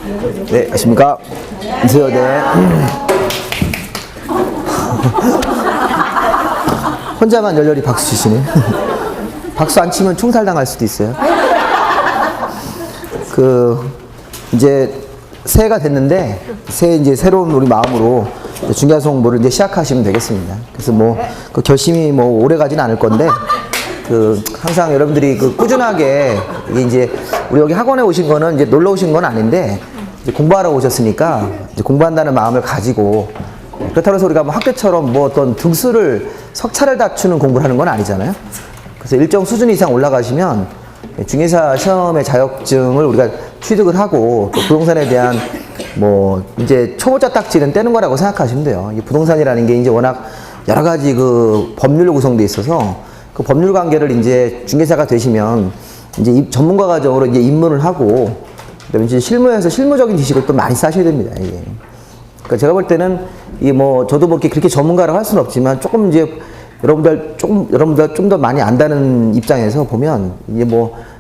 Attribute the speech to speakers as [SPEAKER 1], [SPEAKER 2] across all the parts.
[SPEAKER 1] 네, 안녕하십니까. 안녕하세요. 네. 혼자만 열렬히 박수 치시네. 박수 안 치면 총살당할 수도 있어요. 이제 새해가 됐는데, 새해 이제 새로운 우리 마음으로 중개사 공부를 이제 시작하시면 되겠습니다. 그래서 그 결심이 오래 가진 않을 건데, 항상 여러분들이 꾸준하게, 이게 이제, 우리 여기 학원에 오신 거는 이제 놀러 오신 건 아닌데, 이제 공부하러 오셨으니까, 이제 공부한다는 마음을 가지고, 그렇다고 해서 우리가 학교처럼 어떤 등수를, 석차를 다투는 공부를 하는 건 아니잖아요. 그래서 일정 수준 이상 올라가시면, 중개사 시험의 자격증을 우리가 취득을 하고, 또 부동산에 대한, 이제 초보자 딱지는 떼는 거라고 생각하시면 돼요. 이 부동산이라는 게 이제 워낙 여러 가지 법률로 구성되어 있어서, 그 법률 관계를 이제 중개사가 되시면 이제 전문가 과정으로 이제 입문을 하고 그다음에 이제 실무에서 실무적인 지식을 또 많이 쌓으셔야 됩니다. 이게. 그러니까 제가 볼 때는 저도 그렇게 전문가라고 할 수는 없지만 조금 이제 여러분들 좀 더 많이 안다는 입장에서 보면 이제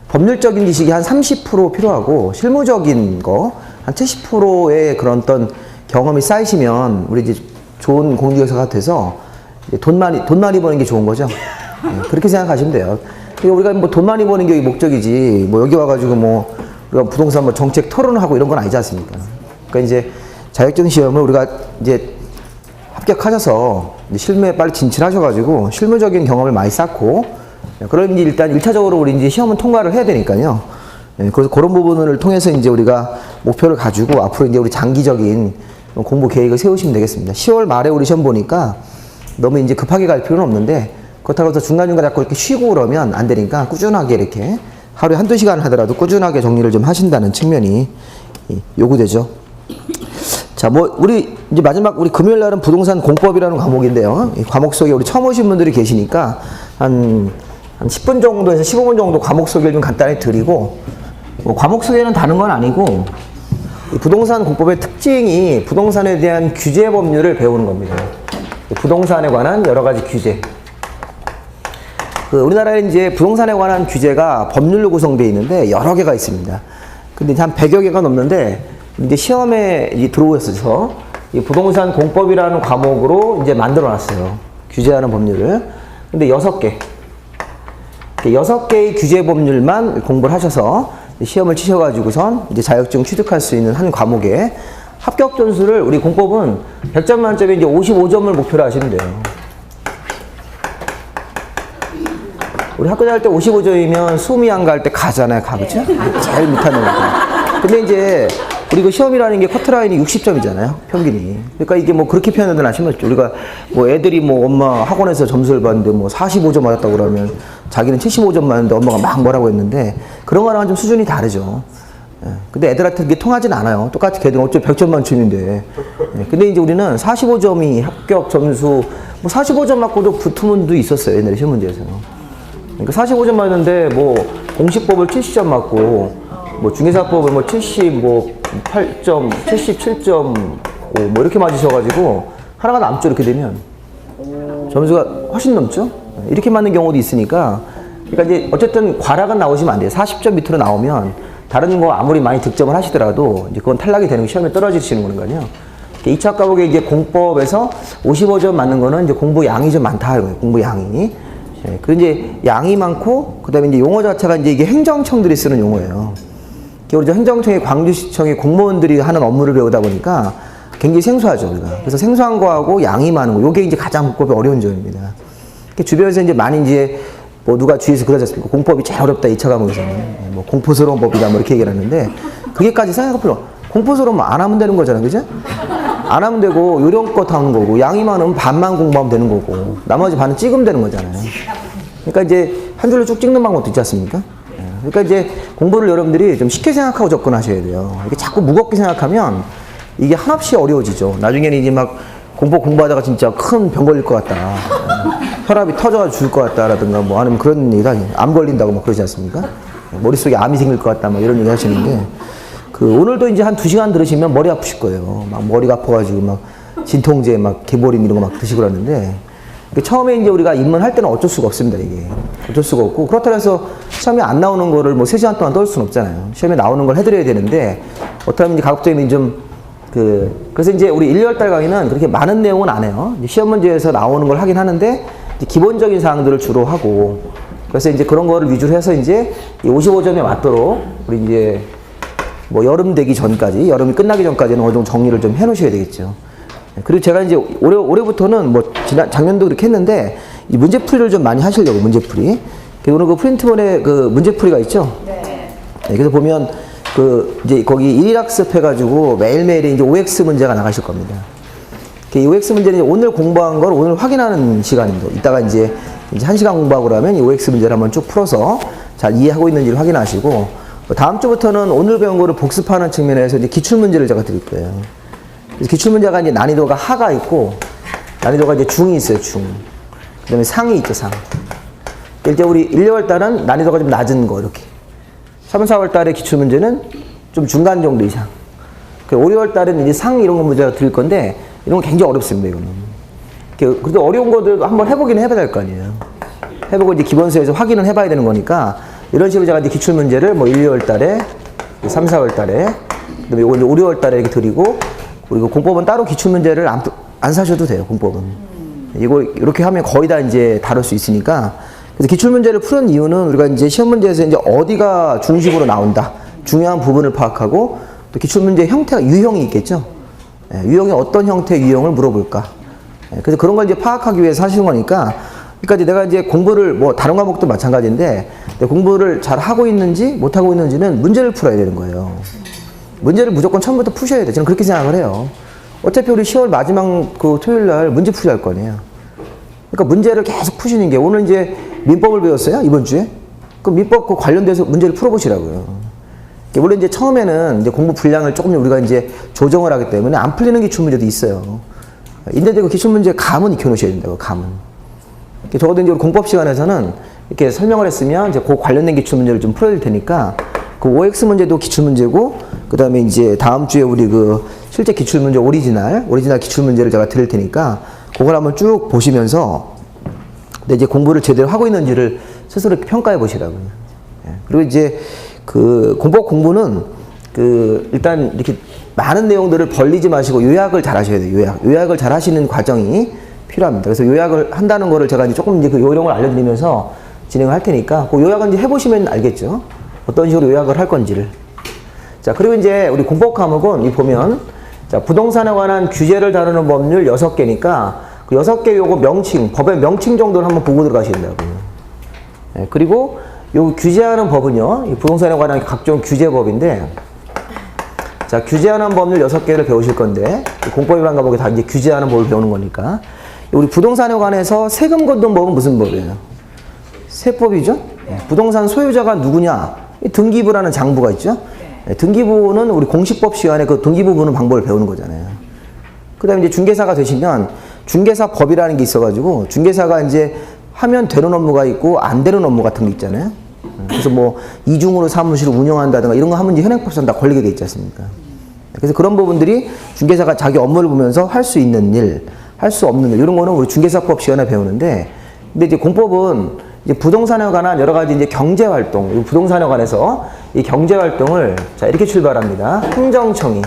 [SPEAKER 1] 법률적인 지식이 한 30% 필요하고 실무적인 거 한 70%의 그런 어떤 경험이 쌓이시면 우리 이제 좋은 공인중개사가 돼서 돈 많이 버는 게 좋은 거죠. 그렇게 생각하시면 돼요. 우리가 돈 많이 버는 게 목적이지, 여기 와가지고 우리가 부동산 정책 토론하고 이런 건 아니지 않습니까? 그러니까 이제 자격증 시험을 우리가 이제 합격하셔서 이제 실무에 빨리 진출하셔가지고 실무적인 경험을 많이 쌓고, 그럼 이제 일단 1차적으로 우리 이제 시험은 통과를 해야 되니까요. 그래서 그런 부분을 통해서 이제 우리가 목표를 가지고 앞으로 이제 우리 장기적인 공부 계획을 세우시면 되겠습니다. 10월 말에 우리 시험 보니까 너무 이제 급하게 갈 필요는 없는데, 그렇다고 해서 중간중간 자꾸 이렇게 쉬고 그러면 안 되니까 꾸준하게 이렇게 하루에 한두 시간 하더라도 꾸준하게 정리를 좀 하신다는 측면이 요구되죠. 자, 우리 이제 마지막 우리 금요일 날은 부동산 공법이라는 과목인데요. 이 과목 속에 우리 처음 오신 분들이 계시니까 한 10분 정도에서 15분 정도 과목 소개를 좀 간단히 드리고, 과목 소개는 다른 건 아니고, 이 부동산 공법의 특징이 부동산에 대한 규제 법률을 배우는 겁니다. 부동산에 관한 여러 가지 규제. 우리나라에 이제 부동산에 관한 규제가 법률로 구성되어 있는데 여러 개가 있습니다. 근데 한 100여 개가 넘는데, 이제 시험에 들어오셔서 이 부동산 공법이라는 과목으로 이제 만들어 놨어요. 규제하는 법률을. 근데 6개. 6개의 규제 법률만 공부를 하셔서 시험을 치셔가지고선 이제 자격증 취득할 수 있는 한 과목에 합격 점수를, 우리 공법은 100점 만점에 이제 55점을 목표로 하시면 돼요. 우리 학교 다닐 때 55점이면 수미양가 할 때 가잖아요, 그죠? 제일 못하는 거. 근데 이제 우리 시험이라는 게 커트라인이 60점이잖아요, 평균이. 그러니까 이게 그렇게 표현하든 하시면, 우리가 애들이 엄마 학원에서 점수를 봤는데 45점 맞았다고 그러면 자기는 75점 맞았는데 엄마가 막 뭐라고 했는데, 그런 거랑은 좀 수준이 다르죠. 근데 애들한테 그게 통하진 않아요. 똑같이 걔들은 어차피 100점 만점인데. 근데 이제 우리는 45점이 합격 점수, 45점 맞고도 붙은 분도 있었어요, 옛날에 시험 문제에서. 그러니까 45점 맞는데 공시법을 70점 맞고, 중개사법을 78점, 77.5 이렇게 맞으셔가지고 하나가 남죠. 이렇게 되면 점수가 훨씬 넘죠. 이렇게 맞는 경우도 있으니까, 그러니까 이제 어쨌든 과락은 나오시면 안 돼요. 40점 밑으로 나오면 다른 거 아무리 많이 득점을 하시더라도 이제 그건 탈락이 되는 거, 시험에 떨어지시는 거니까요. 2차 과목에 이제 공법에서 55점 맞는 거는 이제 공부 양이 좀 많다, 이거예요. 공부 양이. 그 이제 양이 많고, 그 다음에 이제 용어 자체가 이게 행정청들이 쓰는 용어예요. 우리 행정청의 광주시청의 공무원들이 하는 업무를 배우다 보니까 굉장히 생소하죠, 우리가. 그래서 생소한 거하고 양이 많은 거, 요게 이제 가장 공법의 어려운 점입니다. 주변에서 이제 많이 이제 누가 주위에서 그러지 않습니까? 공법이 제일 어렵다, 2차 과목에서는. 공포스러운 법이다, 이렇게 얘기를 하는데, 그게까지 생각할 필요 없어. 공포스러우면 안 하면 되는 거잖아요, 그죠? 안 하면 되고, 요령껏 하는 거고, 양이 많으면 반만 공부하면 되는 거고, 나머지 반은 찍으면 되는 거잖아요. 그러니까 이제 한 줄로 쭉 찍는 방법도 있지 않습니까? 그러니까 이제 공부를 여러분들이 좀 쉽게 생각하고 접근하셔야 돼요. 이게 자꾸 무겁게 생각하면 이게 한없이 어려워지죠. 나중에는 이제 공부하다가 진짜 큰 병 걸릴 것 같다. 혈압이 터져가지고 죽을 것 같다라든가 아니면 그런 얘기가, 암 걸린다고 그러지 않습니까? 머릿속에 암이 생길 것 같다, 이런 얘기 하시는데, 오늘도 이제 한 2시간 들으시면 머리 아프실 거예요. 머리가 아파가지고 진통제, 개보린 이런 거 드시고 그러는데, 처음에 이제 우리가 입문할 때는 어쩔 수가 없습니다, 이게. 어쩔 수가 없고, 그렇다고 해서 시험에 안 나오는 거를 3시간 동안 떠올 수는 없잖아요. 시험에 나오는 걸 해드려야 되는데, 어떻게 하면 이제 가급적이면 그래서 이제 우리 1, 2월 달 강의는 그렇게 많은 내용은 안 해요. 시험 문제에서 나오는 걸 하긴 하는데, 이제 기본적인 사항들을 주로 하고, 그래서 이제 그런 거를 위주로 해서 이제 55점에 맞도록 우리 이제 뭐 여름 되기 전까지, 여름이 끝나기 전까지는 어느 정도 정리를 좀 해 놓으셔야 되겠죠. 그리고 제가 이제 올해부터는 뭐 작년도 그렇게 했는데, 이 문제풀이를 좀 많이 하시려고, 문제풀이. 오늘 그 프린트본에 그 문제풀이가 있죠? 네. 그래서 보면 이제 거기 일학습 해가지고 매일매일 이제 OX 문제가 나가실 겁니다. 이 OX 문제는 이제 오늘 공부한 걸 오늘 확인하는 시간입니다. 이따가 이제 1시간 공부하고 그러면 이 OX 문제를 한번 쭉 풀어서 잘 이해하고 있는지를 확인하시고, 다음 주부터는 오늘 배운 거를 복습하는 측면에서 이제 기출문제를 제가 드릴 거예요. 그래서 기출문제가 이제 난이도가 하가 있고, 난이도가 이제 중이 있어요, 중. 그 다음에 상이 있죠, 상. 이제 우리 1, 2월 달은 난이도가 좀 낮은 거, 이렇게. 3, 4월 달에 기출문제는 좀 중간 정도 이상. 5, 6월 달에는 이제 상 이런 거 문제가 드릴 건데, 이런 거 굉장히 어렵습니다, 이거는. 그래도 어려운 것들도 한번 해보긴 해봐야 될 거 아니에요. 해보고 이제 기본서에서 확인을 해봐야 되는 거니까, 이런 식으로 제가 이제 기출문제를 뭐 1, 2월 달에, 3, 4월 달에, 그 다음에 이거 이제 5, 6월 달에 이렇게 드리고, 그리고 공법은 따로 기출문제를 안 사셔도 돼요, 공법은. 이거 이렇게 하면 거의 다 이제 다룰 수 있으니까. 그래서 기출문제를 푸는 이유는 우리가 이제 시험 문제에서 이제 어디가 중식으로 나온다. 중요한 부분을 파악하고, 또 기출문제 형태가 유형이 있겠죠. 유형이 어떤 형태의 유형을 물어볼까. 그래서 그런 걸 이제 파악하기 위해서 하시는 거니까, 그러니까 이제 내가 이제 공부를 뭐 다른 과목도 마찬가지인데, 공부를 잘 하고 있는지 못 하고 있는지는 문제를 풀어야 되는 거예요. 문제를 무조건 처음부터 푸셔야 돼. 저는 그렇게 생각을 해요. 어차피 우리 10월 마지막 그 토요일 날 문제풀이 할 거 아니에요. 그러니까 문제를 계속 푸시는 게, 오늘 이제 민법을 배웠어요, 이번 주에? 그 민법 그 관련돼서 문제를 풀어보시라고요. 물론 이제 처음에는 이제 공부 분량을 조금 우리가 이제 조정을 하기 때문에 안 풀리는 기출문제도 있어요. 근데 그 기출문제 감은 익혀놓으셔야 된다고, 감은. 적어도 이제 공법 시간에서는 이렇게 설명을 했으면 이제 그 관련된 기출문제를 좀 풀어야 될 테니까, 그 OX 문제도 기출문제고, 그 다음에 이제 다음 주에 우리 그 실제 기출문제 오리지널 기출문제를 제가 드릴 테니까, 그걸 한번 쭉 보시면서, 근데 이제 공부를 제대로 하고 있는지를 스스로 평가해 보시라고요. 그리고 이제 그 공법 공부는 일단 이렇게 많은 내용들을 벌리지 마시고 요약을 잘 하셔야 돼요. 요약을 잘 하시는 과정이 필요합니다. 그래서 요약을 한다는 거를 제가 이제 조금 이제 그 요령을 알려드리면서 진행을 할 테니까, 그 요약은 이제 해보시면 알겠죠. 어떤 식으로 요약을 할 건지를. 자, 그리고 이제 우리 공법 과목은 이 보면, 자, 부동산에 관한 규제를 다루는 법률 6개니까, 그 6개 요거 명칭, 법의 명칭 정도를 한번 보고 들어가셔야 된다고요. 그리고 요 규제하는 법은요, 이 부동산에 관한 각종 규제법인데, 자, 규제하는 법률 6개를 배우실 건데, 공법 위반 과목에 다 이제 규제하는 법을 배우는 거니까, 우리 부동산에 관해서 세금 걷는 법은 무슨 법이에요? 세법이죠? 부동산 소유자가 누구냐? 등기부라는 장부가 있죠? 등기부는 우리 공식법 시간에 그 등기부 부는 방법을 배우는 거잖아요. 그 다음에 이제 중개사가 되시면 중개사법이라는 게 있어가지고, 중개사가 이제 하면 되는 업무가 있고 안 되는 업무 같은 게 있잖아요. 그래서 뭐 이중으로 사무실을 운영한다든가 이런 거 하면 이제 현행법상 다 걸리게 돼 있지 않습니까? 그래서 그런 부분들이 중개사가 자기 업무를 보면서 할 수 있는 일, 할 수 없는 일, 이런 거는 우리 중개사법 시간에 배우는데, 근데 이제 공법은 이제 부동산에 관한 여러 가지 이제 경제 활동, 부동산에 관해서 이 경제 활동을, 자, 이렇게 출발합니다. 행정청이.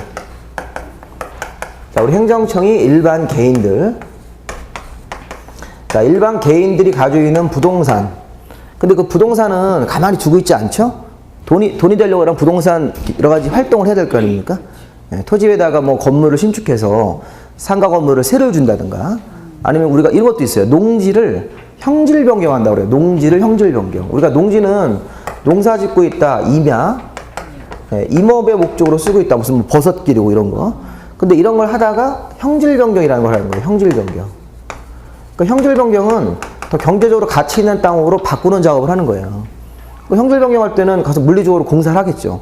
[SPEAKER 1] 자, 우리 행정청이 일반 개인들. 자, 일반 개인들이 가지고 있는 부동산. 근데 그 부동산은 가만히 두고 있지 않죠? 돈이 되려고 하면 부동산 여러 가지 활동을 해야 될 거 아닙니까? 토지 위에다가 뭐 건물을 신축해서 상가 건물을 세를 준다든가, 아니면 우리가 이런 것도 있어요. 농지를 형질 변경한다고 그래요. 농지를 형질 변경. 우리가 농지는 농사 짓고 있다, 임야, 임업의 목적으로 쓰고 있다, 무슨 뭐 버섯 기르고 이런 거. 근데 이런 걸 하다가 형질 변경이라는 걸 하는 거예요. 형질 변경. 그러니까 형질 변경은 더 경제적으로 가치 있는 땅으로 바꾸는 작업을 하는 거예요. 그 형질 변경할 때는 가서 물리적으로 공사를 하겠죠.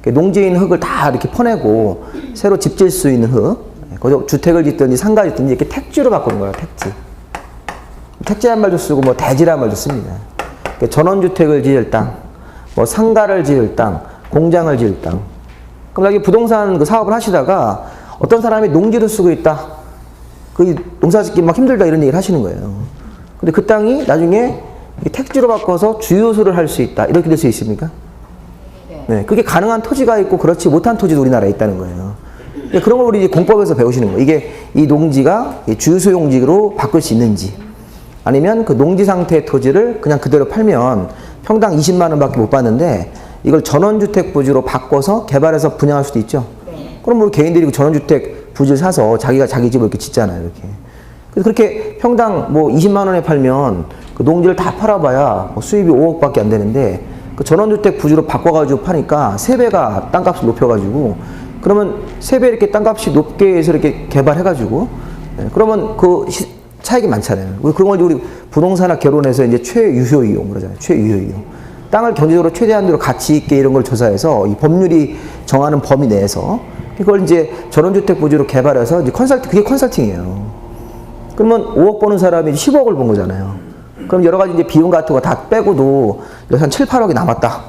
[SPEAKER 1] 농지에 있는 흙을 다 이렇게 퍼내고 새로 집 질 수 있는 흙, 거기서 주택을 짓든지 상가 짓든지 이렇게 택지로 바꾸는 거예요. 택지. 택지란 말도 쓰고 뭐 대지란 말도 씁니다. 전원주택을 지을 땅, 뭐 상가를 지을 땅, 공장을 지을 땅. 그럼 여기 부동산 그 사업을 하시다가 어떤 사람이 농지를 쓰고 있다, 그 농사 짓기 막 힘들다 이런 얘기를 하시는 거예요. 근데 그 땅이 나중에 택지로 바꿔서 주유소를 할 수 있다, 이렇게 될 수 있습니까? 네. 네, 그게 가능한 토지가 있고 그렇지 못한 토지도 우리나라에 있다는 거예요. 그런 걸 우리 이제 공법에서 배우시는 거예요. 이게 이 농지가 주유소용지로 바꿀 수 있는지, 아니면 그 농지 상태의 토지를 그냥 그대로 팔면 평당 20만 원밖에 못 받는데 이걸 전원주택 부지로 바꿔서 개발해서 분양할 수도 있죠. 그럼 우리 개인들이 그 전원주택 부지를 사서 자기가 자기 집을 이렇게 짓잖아요, 이렇게. 그래서 그렇게 평당 뭐 20만 원에 팔면 그 농지를 다 팔아봐야 뭐 수입이 5억밖에 안 되는데 그 전원주택 부지로 바꿔가지고 파니까 3배가 땅값을 높여가지고, 그러면 3배 이렇게 땅값이 높게 해서 이렇게 개발해가지고, 그러면 그 차익이 많잖아요. 그런 걸 우리 부동산학 결혼해서 이제 최유효 이용 그러잖아요. 최유효 이용. 땅을 경제적으로 최대한으로 가치 있게 이런 걸 조사해서 이 법률이 정하는 범위 내에서 그걸 이제 전원주택 부지로 개발해서 이제 그게 컨설팅이에요. 그러면 5억 버는 사람이 10억을 번 거잖아요. 그럼 여러 가지 이제 비용 같은 거 다 빼고도 한 7, 8억이 남았다.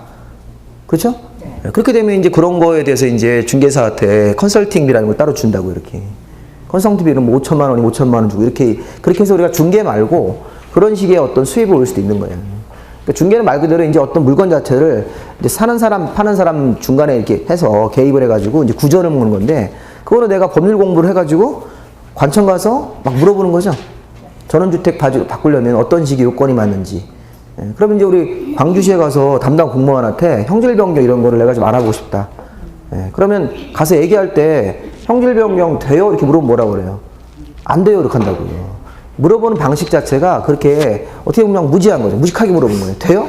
[SPEAKER 1] 그렇죠? 네. 그렇게 되면 이제 그런 거에 대해서 이제 중개사한테 컨설팅비라는 걸 따로 준다고, 이렇게. 컨설팅비는 뭐 5천만 원이 5천만 원 주고, 그렇게 해서 우리가 중개 말고 그런 식의 어떤 수입을 올 수도 있는 거예요. 그러니까 중개는 말 그대로 이제 어떤 물건 자체를 이제 사는 사람, 파는 사람 중간에 이렇게 해서 개입을 해가지고 이제 구전을 먹는 건데, 그거는 내가 법률 공부를 해가지고 관청 가서 막 물어보는 거죠. 전원주택 바꾸려면 어떤 식의 요건이 맞는지. 그러면 이제 우리 광주시에 가서 담당 공무원한테 형질 변경 이런 거를 내가 좀 알아보고 싶다. 그러면 가서 얘기할 때 형질 변경 돼요? 이렇게 물어보면 뭐라고 그래요? 안 돼요. 이렇게 한다고요. 물어보는 방식 자체가 그렇게 어떻게 보면 무지한 거죠. 무식하게 물어보는 거예요. 돼요?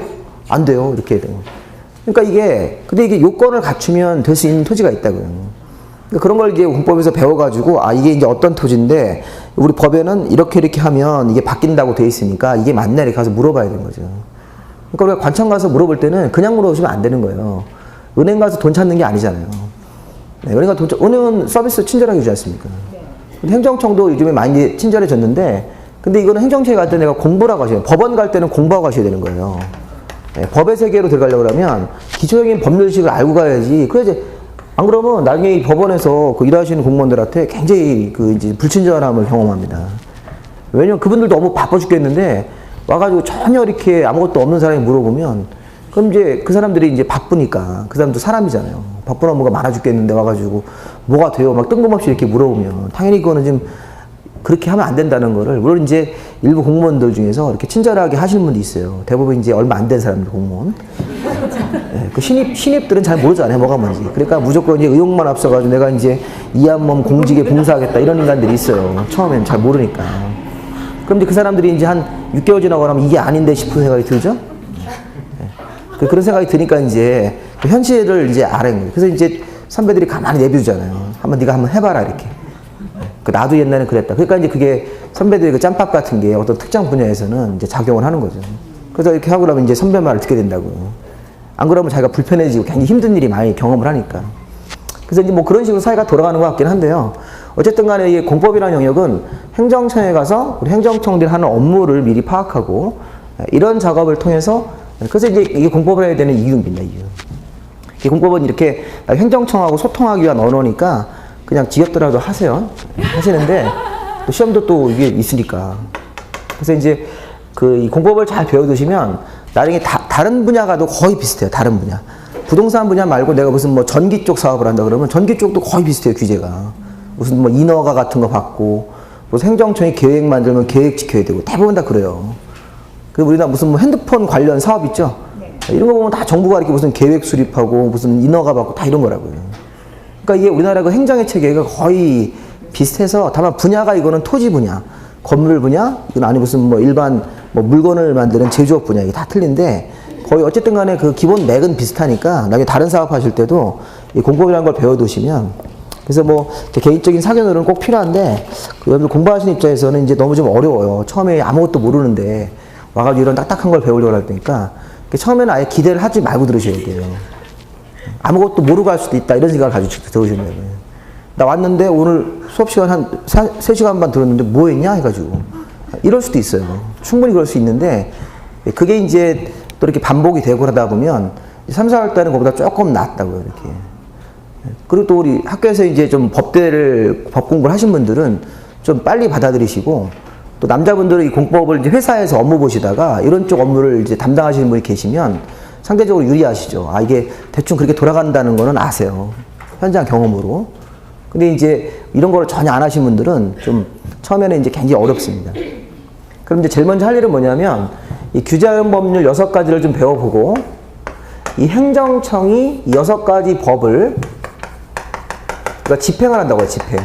[SPEAKER 1] 안 돼요. 이렇게 돼요. 그러니까 근데 이게 요건을 갖추면 될 수 있는 토지가 있다고요. 그러니까 그런 걸 이제 공법에서 배워가지고, 이게 이제 어떤 토지인데, 우리 법에는 이렇게 하면 이게 바뀐다고 돼 있으니까 이게 맞나 이렇게 가서 물어봐야 되는 거죠. 그러니까 우리가 관청 가서 물어볼 때는 그냥 물어보시면 안 되는 거예요. 은행 가서 돈 찾는 게 아니잖아요. 네, 그러니까 은행은 서비스 친절하게 주지 않습니까? 네. 행정청도 요즘에 많이 친절해졌는데, 근데 이거는 행정처에 갈 때 내가 공부라고 하셔야 돼요. 법원 갈 때는 공부하고 가셔야 되는 거예요. 네, 법의 세계로 들어가려고 그러면 기초적인 법률식을 알고 가야지. 그래야지. 안 그러면 나중에 이 법원에서 그 일하시는 공무원들한테 굉장히 이제 불친절함을 경험합니다. 왜냐면 그분들도 너무 바빠 죽겠는데 와가지고 전혀 이렇게 아무것도 없는 사람이 물어보면, 그럼 이제 그 사람들이 이제 바쁘니까, 그 사람도 사람이잖아요. 바쁜 업무가 많아 죽겠는데 와가지고 뭐가 돼요? 막 뜬금없이 이렇게 물어보면 당연히 그거는 좀 그렇게 하면 안 된다는 거를, 물론 이제 일부 공무원들 중에서 이렇게 친절하게 하시는 분도 있어요. 대부분 이제 얼마 안 된 사람들 공무원. 네, 그 신입들은 잘 모르잖아요, 뭐가 뭔지. 그러니까 무조건 이제 의욕만 앞서가지고 내가 이제 이한몸 공직에 봉사하겠다 이런 인간들이 있어요. 처음엔 잘 모르니까. 그럼 이제 그 사람들이 이제 한 6개월 지나고 나면 이게 아닌데 싶은 생각이 들죠? 네. 그런 생각이 드니까 이제 그 현실을 이제 알아낸 거예요. 그래서 이제 선배들이 가만히 내비두잖아요. 네가 한번 해봐라, 이렇게. 나도 옛날에 그랬다. 그러니까 이제 그게 선배들의 그 짬밥 같은 게 어떤 특정 분야에서는 이제 작용을 하는 거죠. 그래서 이렇게 하고 나면 이제 선배 말을 듣게 된다고요. 안 그러면 자기가 불편해지고 굉장히 힘든 일이 많이 경험을 하니까. 그래서 이제 뭐 그런 식으로 사회가 돌아가는 것 같긴 한데요. 어쨌든 간에 이 공법이라는 영역은 행정청에 가서 우리 행정청들이 하는 업무를 미리 파악하고 이런 작업을 통해서, 그래서 이제 이게 공법을 해야 되는 이유입니다, 이유. 이 공법은 이렇게 행정청하고 소통하기 위한 언어니까 그냥 지겹더라도 하시는데 또 시험도 또 이게 있으니까. 그래서 이제 이 공법을 잘 배워두시면 나중에 다른 분야가도 거의 비슷해요. 다른 분야. 부동산 분야 말고 내가 무슨 뭐 전기 쪽 사업을 한다 그러면 전기 쪽도 거의 비슷해요, 규제가. 무슨 뭐 인허가 같은 거 받고, 무슨 행정청이 계획 만들면 계획 지켜야 되고, 대부분 다 그래요. 그리고 우리나라 무슨 뭐 핸드폰 관련 사업 있죠? 이런 거 보면 다 정부가 이렇게 무슨 계획 수립하고 무슨 인허가 받고 다 이런 거라고요. 그러니까 이게 우리나라 그 행정의 체계가 거의 비슷해서, 다만 분야가 이거는 토지 분야, 건물 분야, 이건 아니 무슨 뭐 일반 뭐 물건을 만드는 제조업 분야, 이게 다 틀린데 거의 어쨌든 간에 그 기본 맥은 비슷하니까 나중에 다른 사업 하실 때도 이 공법이라는 걸 배워두시면, 그래서 뭐 개인적인 사견으로는 꼭 필요한데, 여러분들 공부하시는 입장에서는 이제 너무 좀 어려워요. 처음에 아무것도 모르는데 와가지고 이런 딱딱한 걸 배우려고 할 테니까 처음에는 아예 기대를 하지 말고 들으셔야 돼요. 아무것도 모르고 할 수도 있다, 이런 생각을 가지고 들으시면 돼요. 나 왔는데 오늘 수업 시간 한 3시간 반 들었는데 뭐 했냐 해가지고 이럴 수도 있어요. 충분히 그럴 수 있는데, 그게 이제 또 이렇게 반복이 되고 그러다 보면 3, 4월 달은 그보다 조금 낫다고요, 이렇게. 그리고 또 우리 학교에서 이제 좀 법 공부를 하신 분들은 좀 빨리 받아들이시고, 또 남자분들은 이 공법을 이제 회사에서 업무 보시다가 이런 쪽 업무를 이제 담당하시는 분이 계시면 상대적으로 유리하시죠. 아, 이게 대충 그렇게 돌아간다는 거는 아세요. 현장 경험으로. 근데 이제 이런 거를 전혀 안 하신 분들은 좀 처음에는 이제 굉장히 어렵습니다. 그럼 이제 제일 먼저 할 일은 뭐냐면 이 규제하는 법률 6가지를 좀 배워보고 이 행정청이 이 6가지 법을 그러니까 집행을 한다고 해요. 집행.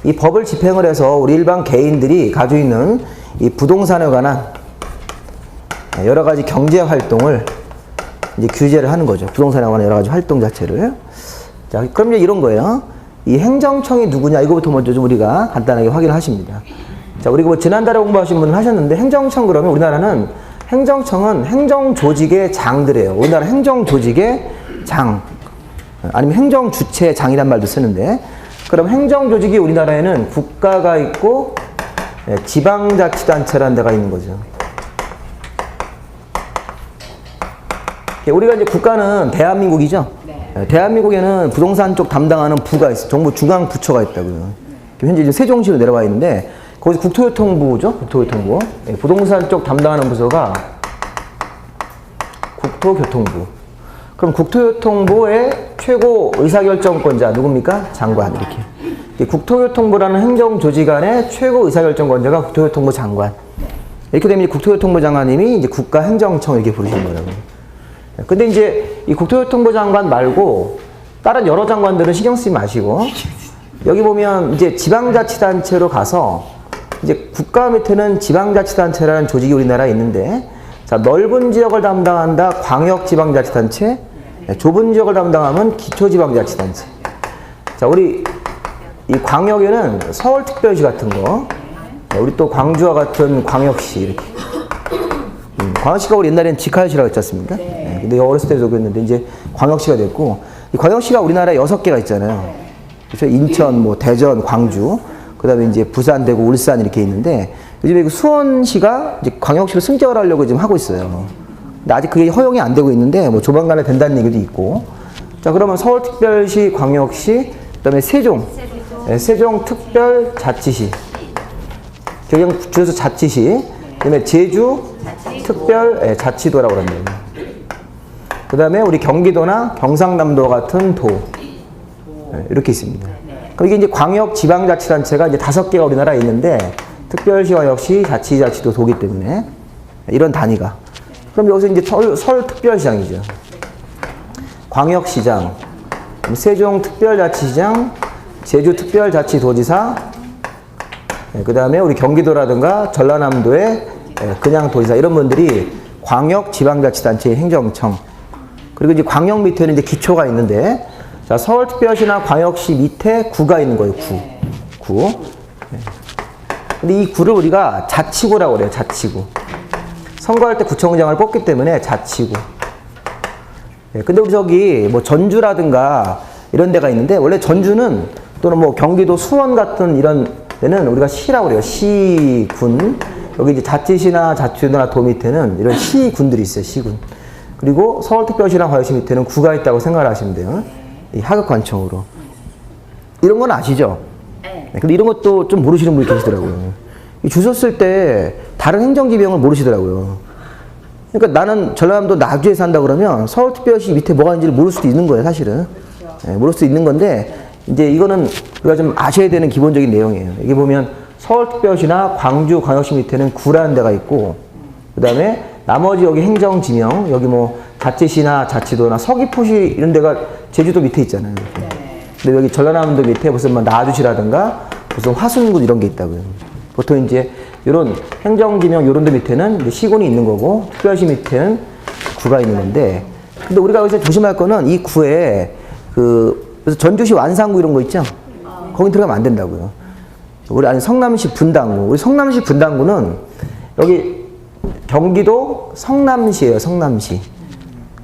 [SPEAKER 1] 이 법을 집행을 해서 우리 일반 개인들이 가지고 있는 이 부동산에 관한 여러 가지 경제 활동을 이제 규제를 하는 거죠. 부동산에 관한 여러 가지 활동 자체를. 자, 그럼 이제 이런 거예요. 이 행정청이 누구냐, 이거부터 먼저 좀 우리가 간단하게 확인을 하십니다. 자, 우리가 뭐 지난달에 공부하신 분은 하셨는데, 행정청 그러면 우리나라는 행정청은 행정조직의 장들이에요. 우리나라 행정조직의 장. 아니면 행정주체장이란 말도 쓰는데, 그럼 행정조직이 우리나라에는 국가가 있고, 지방자치단체라는 데가 있는 거죠. 우리가 이제 국가는 대한민국이죠. 네. 대한민국에는 부동산 쪽 담당하는 부가 있어요. 정부 중앙 부처가 있다고요. 현재 이제 세종시로 내려와 있는데 거기서 국토교통부죠. 국토교통부. 부동산 쪽 담당하는 부서가 국토교통부. 그럼 국토교통부의 최고 의사결정권자 누굽니까? 장관. 이렇게. 국토교통부라는 행정조직 안에 최고 의사결정권자가 국토교통부 장관. 이렇게 되면 국토교통부 장관님이 이제 국가행정청 이렇게 부르시는 거라고요. 근데 이제 이 국토교통부 장관 말고 다른 여러 장관들은 신경 쓰지 마시고 여기 보면 이제 지방자치단체로 가서 이제 국가 밑에는 지방자치단체라는 조직이 우리나라에 있는데 자, 넓은 지역을 담당한다 광역지방자치단체, 좁은 지역을 담당하면 기초지방자치단체. 자, 우리 이 광역에는 서울특별시 같은 거, 우리 또 광주와 같은 광역시 이렇게. 광역시가 우리 옛날에는 직할시라고 했지 않습니까? 네. 근데 어렸을 때도 그랬는데 이제 광역시가 됐고 이 광역시가 우리나라에 6개가 있잖아요. 그래서 인천, 뭐 대전, 광주, 그다음에 이제 부산, 대구, 울산 이렇게 있는데 요즘에 수원시가 이제 광역시로 승격을 하려고 지금 하고 있어요. 근데 아직 그게 허용이 안 되고 있는데 뭐 조만간에 된다는 얘기도 있고. 자, 그러면 서울특별시, 광역시, 그다음에 세종, 세종특별자치시, 경영 줄여서 자치시, 그다음에 제주 특별 자치도라고 그럽니다. 그 다음에 우리 경기도나 경상남도 같은 도 이렇게 있습니다. 그럼 이게 이제 광역 지방자치단체가 이제 5개가 우리나라에 있는데 특별시와 역시 자치도 도기 때문에 이런 단위가. 그럼 여기서 이제 서울특별시장이죠. 광역시장, 세종특별자치시장, 제주특별자치도지사, 그 다음에 우리 경기도라든가 전라남도의 그냥 도지사 이런 분들이 광역 지방자치단체의 행정청. 그리고 이제 광역 밑에는 이제 기초가 있는데 자, 서울특별시나 광역시 밑에 구가 있는 거예요. 구. 근데 이 구를 우리가 자치구라고 그래요. 자치구. 선거할 때 구청장을 뽑기 때문에 자치구. 근데 우리 저기 뭐 전주라든가 이런 데가 있는데 원래 전주는 또는 뭐 경기도 수원 같은 이런 데는 우리가 시라고 그래요. 시군. 여기 이제 자치시나 자치도나 도 밑에는 이런 시군들이 있어요. 시군. 그리고 서울특별시나 광역시 밑에는 구가 있다고 생각을 하시면 돼요. 이 하급관청으로. 이런 건 아시죠? 네. 근데 이런 것도 좀 모르시는 분이 계시더라고요. 이 주셨을 때 다른 행정지명을 모르시더라고요. 그러니까 나는 전라남도 나주에 산다 그러면 서울특별시 밑에 뭐가 있는지를 모를 수도 있는 거예요, 사실은. 네, 모를 수도 있는 건데 이제 이거는 우리가 좀 아셔야 되는 기본적인 내용이에요. 이게 보면 서울특별시나 광주, 광역시 밑에는 구라는 데가 있고 그 다음에 나머지 여기 행정지명, 여기 뭐 자치시나 자치도나 서귀포시 이런 데가 제주도 밑에 있잖아요. 이렇게. 근데 여기 전라남도 밑에 무슨 뭐 나주시라든가 무슨 화순군 이런 게 있다고요. 보통 이제 이런 행정지명 이런 데 밑에는 이제 시군이 있는 거고 특별시 밑에는 구가 있는 건데 근데 우리가 여기서 조심할 거는 이 구에 그래서 전주시 완산구 이런 거 있죠? 거기 들어가면 안 된다고요. 우리 아니 성남시 분당구. 우리 성남시 분당구는 여기 경기도 성남시예요. 성남시.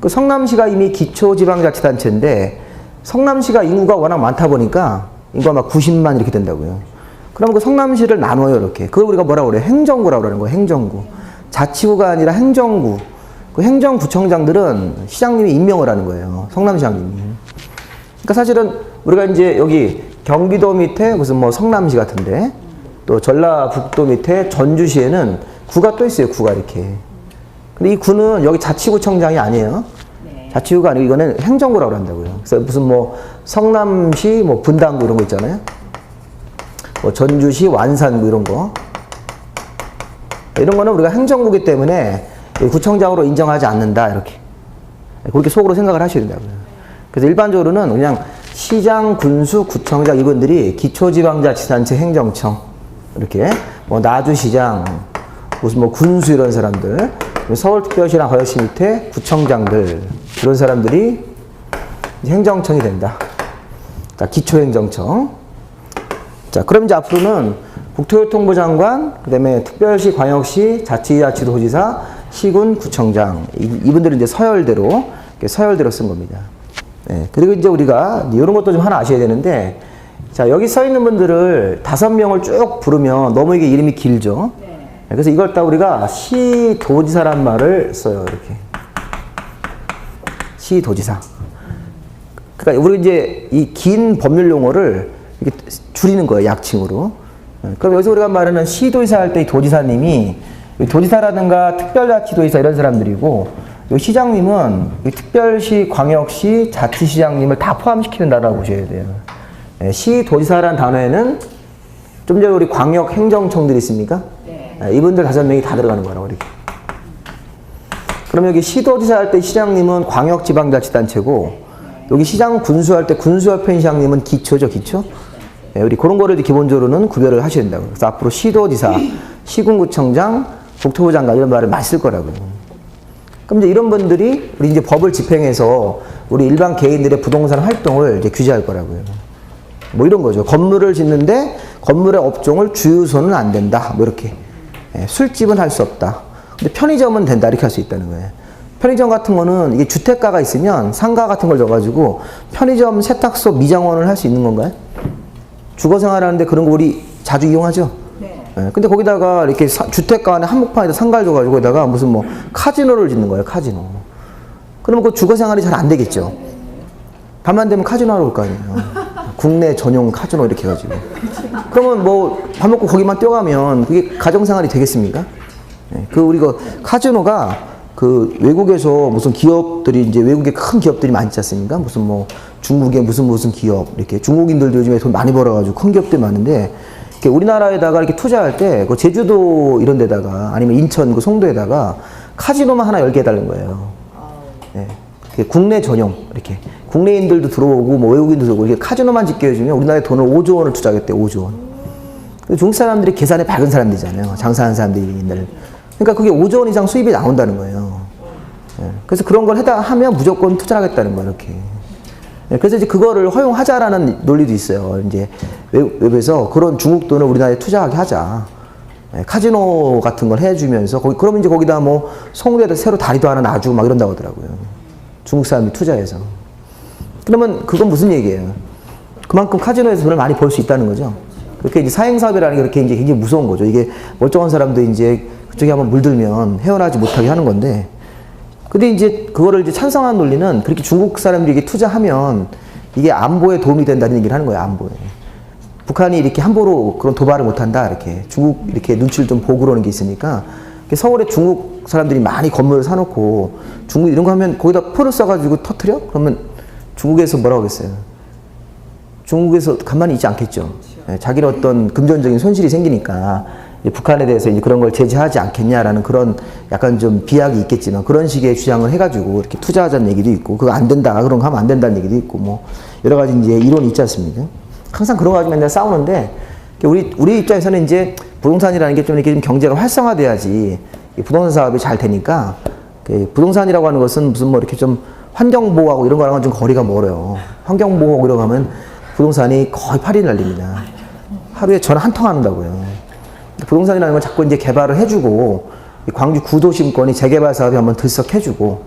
[SPEAKER 1] 그 성남시가 이미 기초지방자치단체인데 성남시가 인구가 워낙 많다 보니까 인구가 막 90만 이렇게 된다고요. 그럼 그 성남시를 나눠요. 이렇게. 그걸 우리가 뭐라고 그래요? 행정구라고 그러는 거예요. 행정구. 자치구가 아니라 행정구. 그 행정구청장들은 시장님이 임명을 하는 거예요. 성남시장님이. 그러니까 사실은 우리가 이제 여기 경기도 밑에 무슨 뭐 성남시 같은데 또 전라북도 밑에 전주시에는 구가 또 있어요. 구가 이렇게. 근데 이 구는 여기 자치구청장이 아니에요.
[SPEAKER 2] 네.
[SPEAKER 1] 자치구가 아니고 이거는 행정구라고 한다고요. 그래서 무슨 뭐 성남시 뭐 분당구 이런 거 있잖아요. 뭐 전주시 완산구 이런 거. 이런 거는 우리가 행정구이기 때문에 구청장으로 인정하지 않는다 이렇게. 그렇게 속으로 생각을 하셔야 된다고요. 그래서 일반적으로는 그냥 시장, 군수, 구청장 이분들이 기초지방자치단체 행정청 이렇게 뭐 나주시장, 무슨 뭐 군수 이런 사람들, 서울특별시랑 광역시 밑에 구청장들 이런 사람들이 행정청이 된다. 자, 기초행정청. 자, 그럼 이제 앞으로는 국토교통부 장관, 그 다음에 특별시, 광역시, 자치도지사, 시군, 구청장 이분들은 이제 서열대로 쓴 겁니다. 네, 그리고 이제 우리가 이런 것도 좀 하나 아셔야 되는데, 자, 여기 써 있는 분들을 5명을 쭉 부르면 너무 이게 이름이 길죠.
[SPEAKER 2] 네.
[SPEAKER 1] 그래서 이걸 딱 우리가 시도지사란 말을 써요. 이렇게 시도지사. 그러니까 우리 이제 이 긴 법률 용어를 이렇게 줄이는 거예요. 약칭으로. 그럼 여기서 우리가 말하는 시도지사 할 때 이 도지사님이 도지사라든가 특별자치도지사 이런 사람들이고, 이 시장님은 이 특별시, 광역시, 자치시장님을 다 포함시키는다라고 보셔야 돼요. 시도지사라는 단어에는 좀 전에 우리 광역 행정청들이 있습니까?
[SPEAKER 2] 네.
[SPEAKER 1] 이분들 5명이 다 들어가는 거라고 이렇게. 그럼 여기 시도지사 할 때 시장님은 광역지방자치단체고, 여기 시장 군수할 때 군수협회 시장님은 기초죠, 기초. 우리 그런 거를 기본적으로는 구별을 하셔야 된다고. 그래서 앞으로 시도지사, 시군구청장, 국토부 장관 이런 말을 많이 쓸 거라고요. 그럼 이제 이런 분들이 우리 이제 법을 집행해서 우리 일반 개인들의 부동산 활동을 이제 규제할 거라고요. 뭐 이런 거죠. 건물을 짓는데 건물의 업종을 주유소는 안 된다. 뭐 이렇게. 술집은 할 수 없다. 근데 편의점은 된다. 이렇게 할 수 있다는 거예요. 편의점 같은 거는 이게 주택가가 있으면 상가 같은 걸 줘가지고 편의점, 세탁소, 미장원을 할 수 있는 건가요? 주거 생활하는데 그런 거 우리 자주 이용하죠?
[SPEAKER 2] 네.
[SPEAKER 1] 근데 거기다가 이렇게 주택가 안에 한복판에다 상가를 줘가지고 거기다가 무슨 뭐 카지노를 짓는 거예요, 카지노. 그러면 그 주거 생활이 잘 안 되겠죠? 밤만 되면 카지노 하러 올 거 아니에요. 국내 전용 카지노 이렇게 해가지고. 그러면 뭐 밥 먹고 거기만 뛰어가면 그게 가정생활이 되겠습니까? 우리가 카지노가 그 외국에서 무슨 기업들이 이제 외국에 큰 기업들이 많지 않습니까? 무슨 뭐 중국의 무슨 기업 이렇게 중국인들도 요즘에 돈 많이 벌어가지고 큰 기업들이 많은데 이렇게 우리나라에다가 이렇게 투자할 때 그 제주도 이런 데다가 아니면 인천 그 송도에다가 카지노만 하나 열게 해달라는 거예요. 네. 국내 전용 이렇게 국내인들도 들어오고 뭐 외국인도 들어오고 이렇게 카지노만 짓게 해주면 우리나라에 돈을 5조 원을 투자하겠대. 5조 원. 중국 사람들이 계산에 밝은 사람들이잖아요. 장사하는 사람들이. 그러니까 그게 5조 원 이상 수입이 나온다는 거예요. 그래서 그런 걸 하면 무조건 투자하겠다는 거예요. 이렇게. 그래서 이제 그거를 허용하자라는 논리도 있어요. 이제 외부에서 그런 중국 돈을 우리나라에 투자하게 하자. 카지노 같은 걸 해주면서 그러면 이제 거기다 뭐 송도에다 새로 다리도 하나 놔주고 막 이런다고 하더라고요. 중국 사람이 투자해서. 그러면 그건 무슨 얘기예요? 그만큼 카지노에서 돈을 많이 벌 수 있다는 거죠. 그렇게 이제 사행사업이라는 게 그렇게 이제 굉장히 무서운 거죠. 이게 멀쩡한 사람도 이제 그쪽에 한번 물들면 헤어나지 못하게 하는 건데. 근데 이제 그거를 이제 찬성하는 논리는 그렇게 중국 사람들이 이게 투자하면 이게 안보에 도움이 된다는 얘기를 하는 거예요, 안보에. 북한이 이렇게 함부로 그런 도발을 못 한다, 이렇게. 중국 이렇게 눈치를 좀 보고 그러는 게 있으니까. 서울에 중국 사람들이 많이 건물을 사놓고 중국 이런 거 하면 거기다 표를 써가지고 터트려? 그러면 중국에서 뭐라고 하겠어요? 중국에서 가만히 있지 않겠죠. 자기는 어떤 금전적인 손실이 생기니까 북한에 대해서 이제 그런 걸 제재하지 않겠냐라는 그런 약간 좀 비약이 있겠지만 그런 식의 주장을 해가지고 이렇게 투자하자는 얘기도 있고 그거 안 된다 그런 거 하면 안 된다는 얘기도 있고 뭐 여러 가지 이제 이론이 있지 않습니까? 항상 그런 거 가지고 맨날 싸우는데 우리 입장에서는 이제 부동산이라는 게 좀 이렇게 좀 경제가 활성화돼야지 부동산 사업이 잘 되니까 부동산이라고 하는 것은 무슨 뭐 이렇게 좀 환경보호하고 이런 거랑은 좀 거리가 멀어요. 환경보호하고 이런 거 하면 부동산이 거의 8일 날립니다. 하루에 전화 한 통 한다고요. 부동산이라는 건 자꾸 이제 개발을 해주고 광주 구도심권이 재개발 사업이 한번 들썩해주고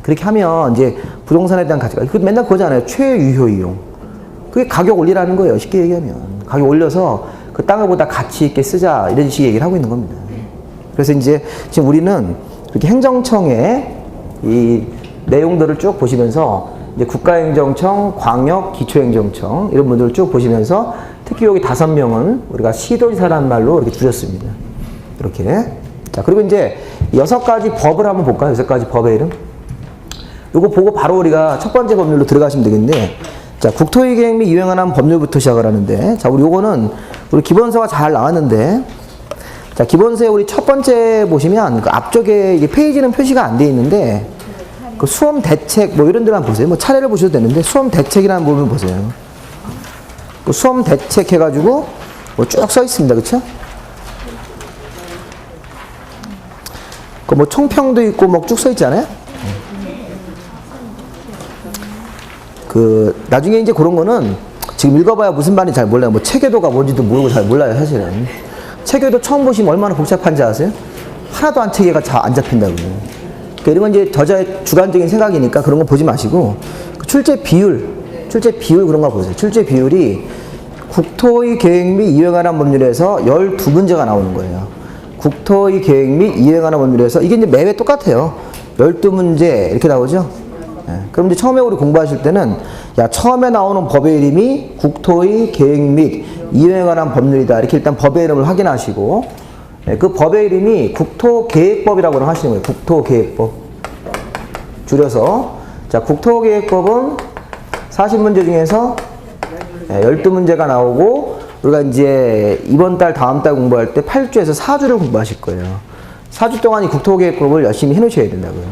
[SPEAKER 1] 그렇게 하면 이제 부동산에 대한 가치가 맨날 그거잖아요. 최유효 이용. 그게 가격 올리라는 거예요. 쉽게 얘기하면 가격 올려서 그 땅을 보다 가치 있게 쓰자 이런 식의 얘기를 하고 있는 겁니다. 그래서 이제 지금 우리는 이렇게 행정청의 이 내용들을 쭉 보시면서 이제 국가행정청, 광역, 기초행정청 이런 분들을 쭉 보시면서 특히 여기 5명은 우리가 시도지사라는 말로 이렇게 줄였습니다. 이렇게 자, 그리고 이제 6가지 법을 한번 볼까요? 6가지 법의 이름. 요거 보고 바로 우리가 첫 번째 법률로 들어가시면 되겠는데, 자, 국토의 계획 및 이행에 관한 법률부터 시작을 하는데, 자, 우리 요거는 우리 기본서가 잘 나왔는데, 자, 기본서에 우리 첫 번째 보시면 그 앞쪽에 이게 페이지는 표시가 안 돼 있는데, 그 수험 대책 뭐 이런 데만 보세요. 뭐 차례를 보셔도 되는데, 수험 대책이라는 부분 보세요. 그 수험 대책 해가지고 뭐 쭉 써 있습니다. 그쵸? 그 뭐 총평도 있고 뭐 쭉 써 있잖아요. 그 나중에 이제 그런 거는 지금 읽어봐야 무슨 말인지 잘 몰라요. 뭐 체계도가 뭔지도 모르고 잘 몰라요, 사실은. 체계도 처음 보시면 얼마나 복잡한지 아세요? 하나도 안 체계가 잘 안 잡힌다고요. 그러니까 이런 건 이제 저자의 주관적인 생각이니까 그런 거 보지 마시고, 그 출제 비율 그런 거 보세요. 출제 비율이 국토의 계획 및 이행에 관한 법률에서 12문제가 나오는 거예요. 국토의 계획 및 이행에 관한 법률에서 이게 이제 매회 똑같아요. 12문제 이렇게 나오죠. 예, 그럼 이제 처음에 우리 공부하실 때는 야, 처음에 나오는 법의 이름이 국토의 계획 및 이행에 관한 법률이다. 이렇게 일단 법의 이름을 확인하시고, 예, 그 법의 이름이 국토계획법이라고 하시는 거예요. 국토계획법. 줄여서. 자, 국토계획법은 40문제 중에서 12문제가 나오고, 우리가 이제 이번 달, 다음 달 공부할 때 8주에서 4주를 공부하실 거예요. 4주 동안 이 국토계획법을 열심히 해 놓으셔야 된다고요.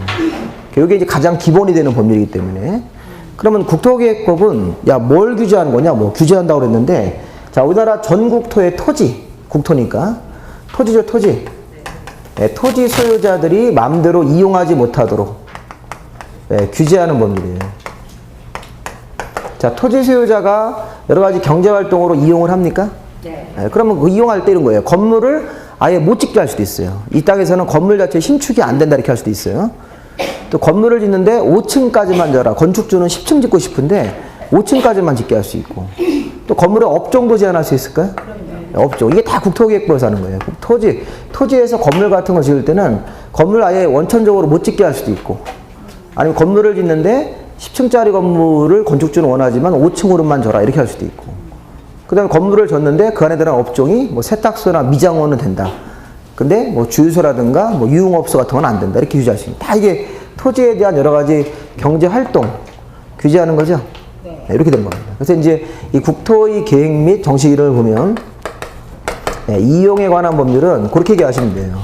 [SPEAKER 1] 이게 이제 가장 기본이 되는 법률이기 때문에. 그러면 국토계획법은 야, 뭘 규제하는 거냐? 뭐 규제한다고 그랬는데, 자, 우리나라 전국토의 토지, 국토니까 토지죠, 토지. 네, 토지 소유자들이 마음대로 이용하지 못하도록 규제하는 법률이에요. 자, 토지 소유자가 여러 가지 경제 활동으로 이용을 합니까? 네. 그러면 그 이용할 때 이런 거예요. 건물을 아예 못 짓게 할 수도 있어요. 이 땅에서는 건물 자체 신축이 안 된다 이렇게 할 수도 있어요. 또 건물을 짓는데 5층까지만 져라. 건축주는 10층 짓고 싶은데 5층까지만 짓게 할 수 있고, 또 건물의 업종도 제한할 수 있을까요? 업종. 이게 다 국토계획법에서 하는 거예요. 토지에서 건물 같은 거 지을 때는 건물 아예 원천적으로 못 짓게 할 수도 있고, 아니면 건물을 짓는데 10층짜리 건물을 건축주는 원하지만 5층으로만 져라 이렇게 할 수도 있고, 그 다음에 건물을 졌는데 그 안에 들어간 업종이 뭐 세탁소나 미장원은 된다. 근데 뭐 주유소라든가 뭐 유흥업소 같은 건 안 된다. 이렇게 규제할 수 있습니다. 다 이게 토지에 대한 여러 가지 경제 활동 규제하는 거죠. 네. 이렇게 된 겁니다. 그래서 이제 이 국토의 계획 및 정식을 보면 이용에 관한 법률은 그렇게 얘기하시면 돼요.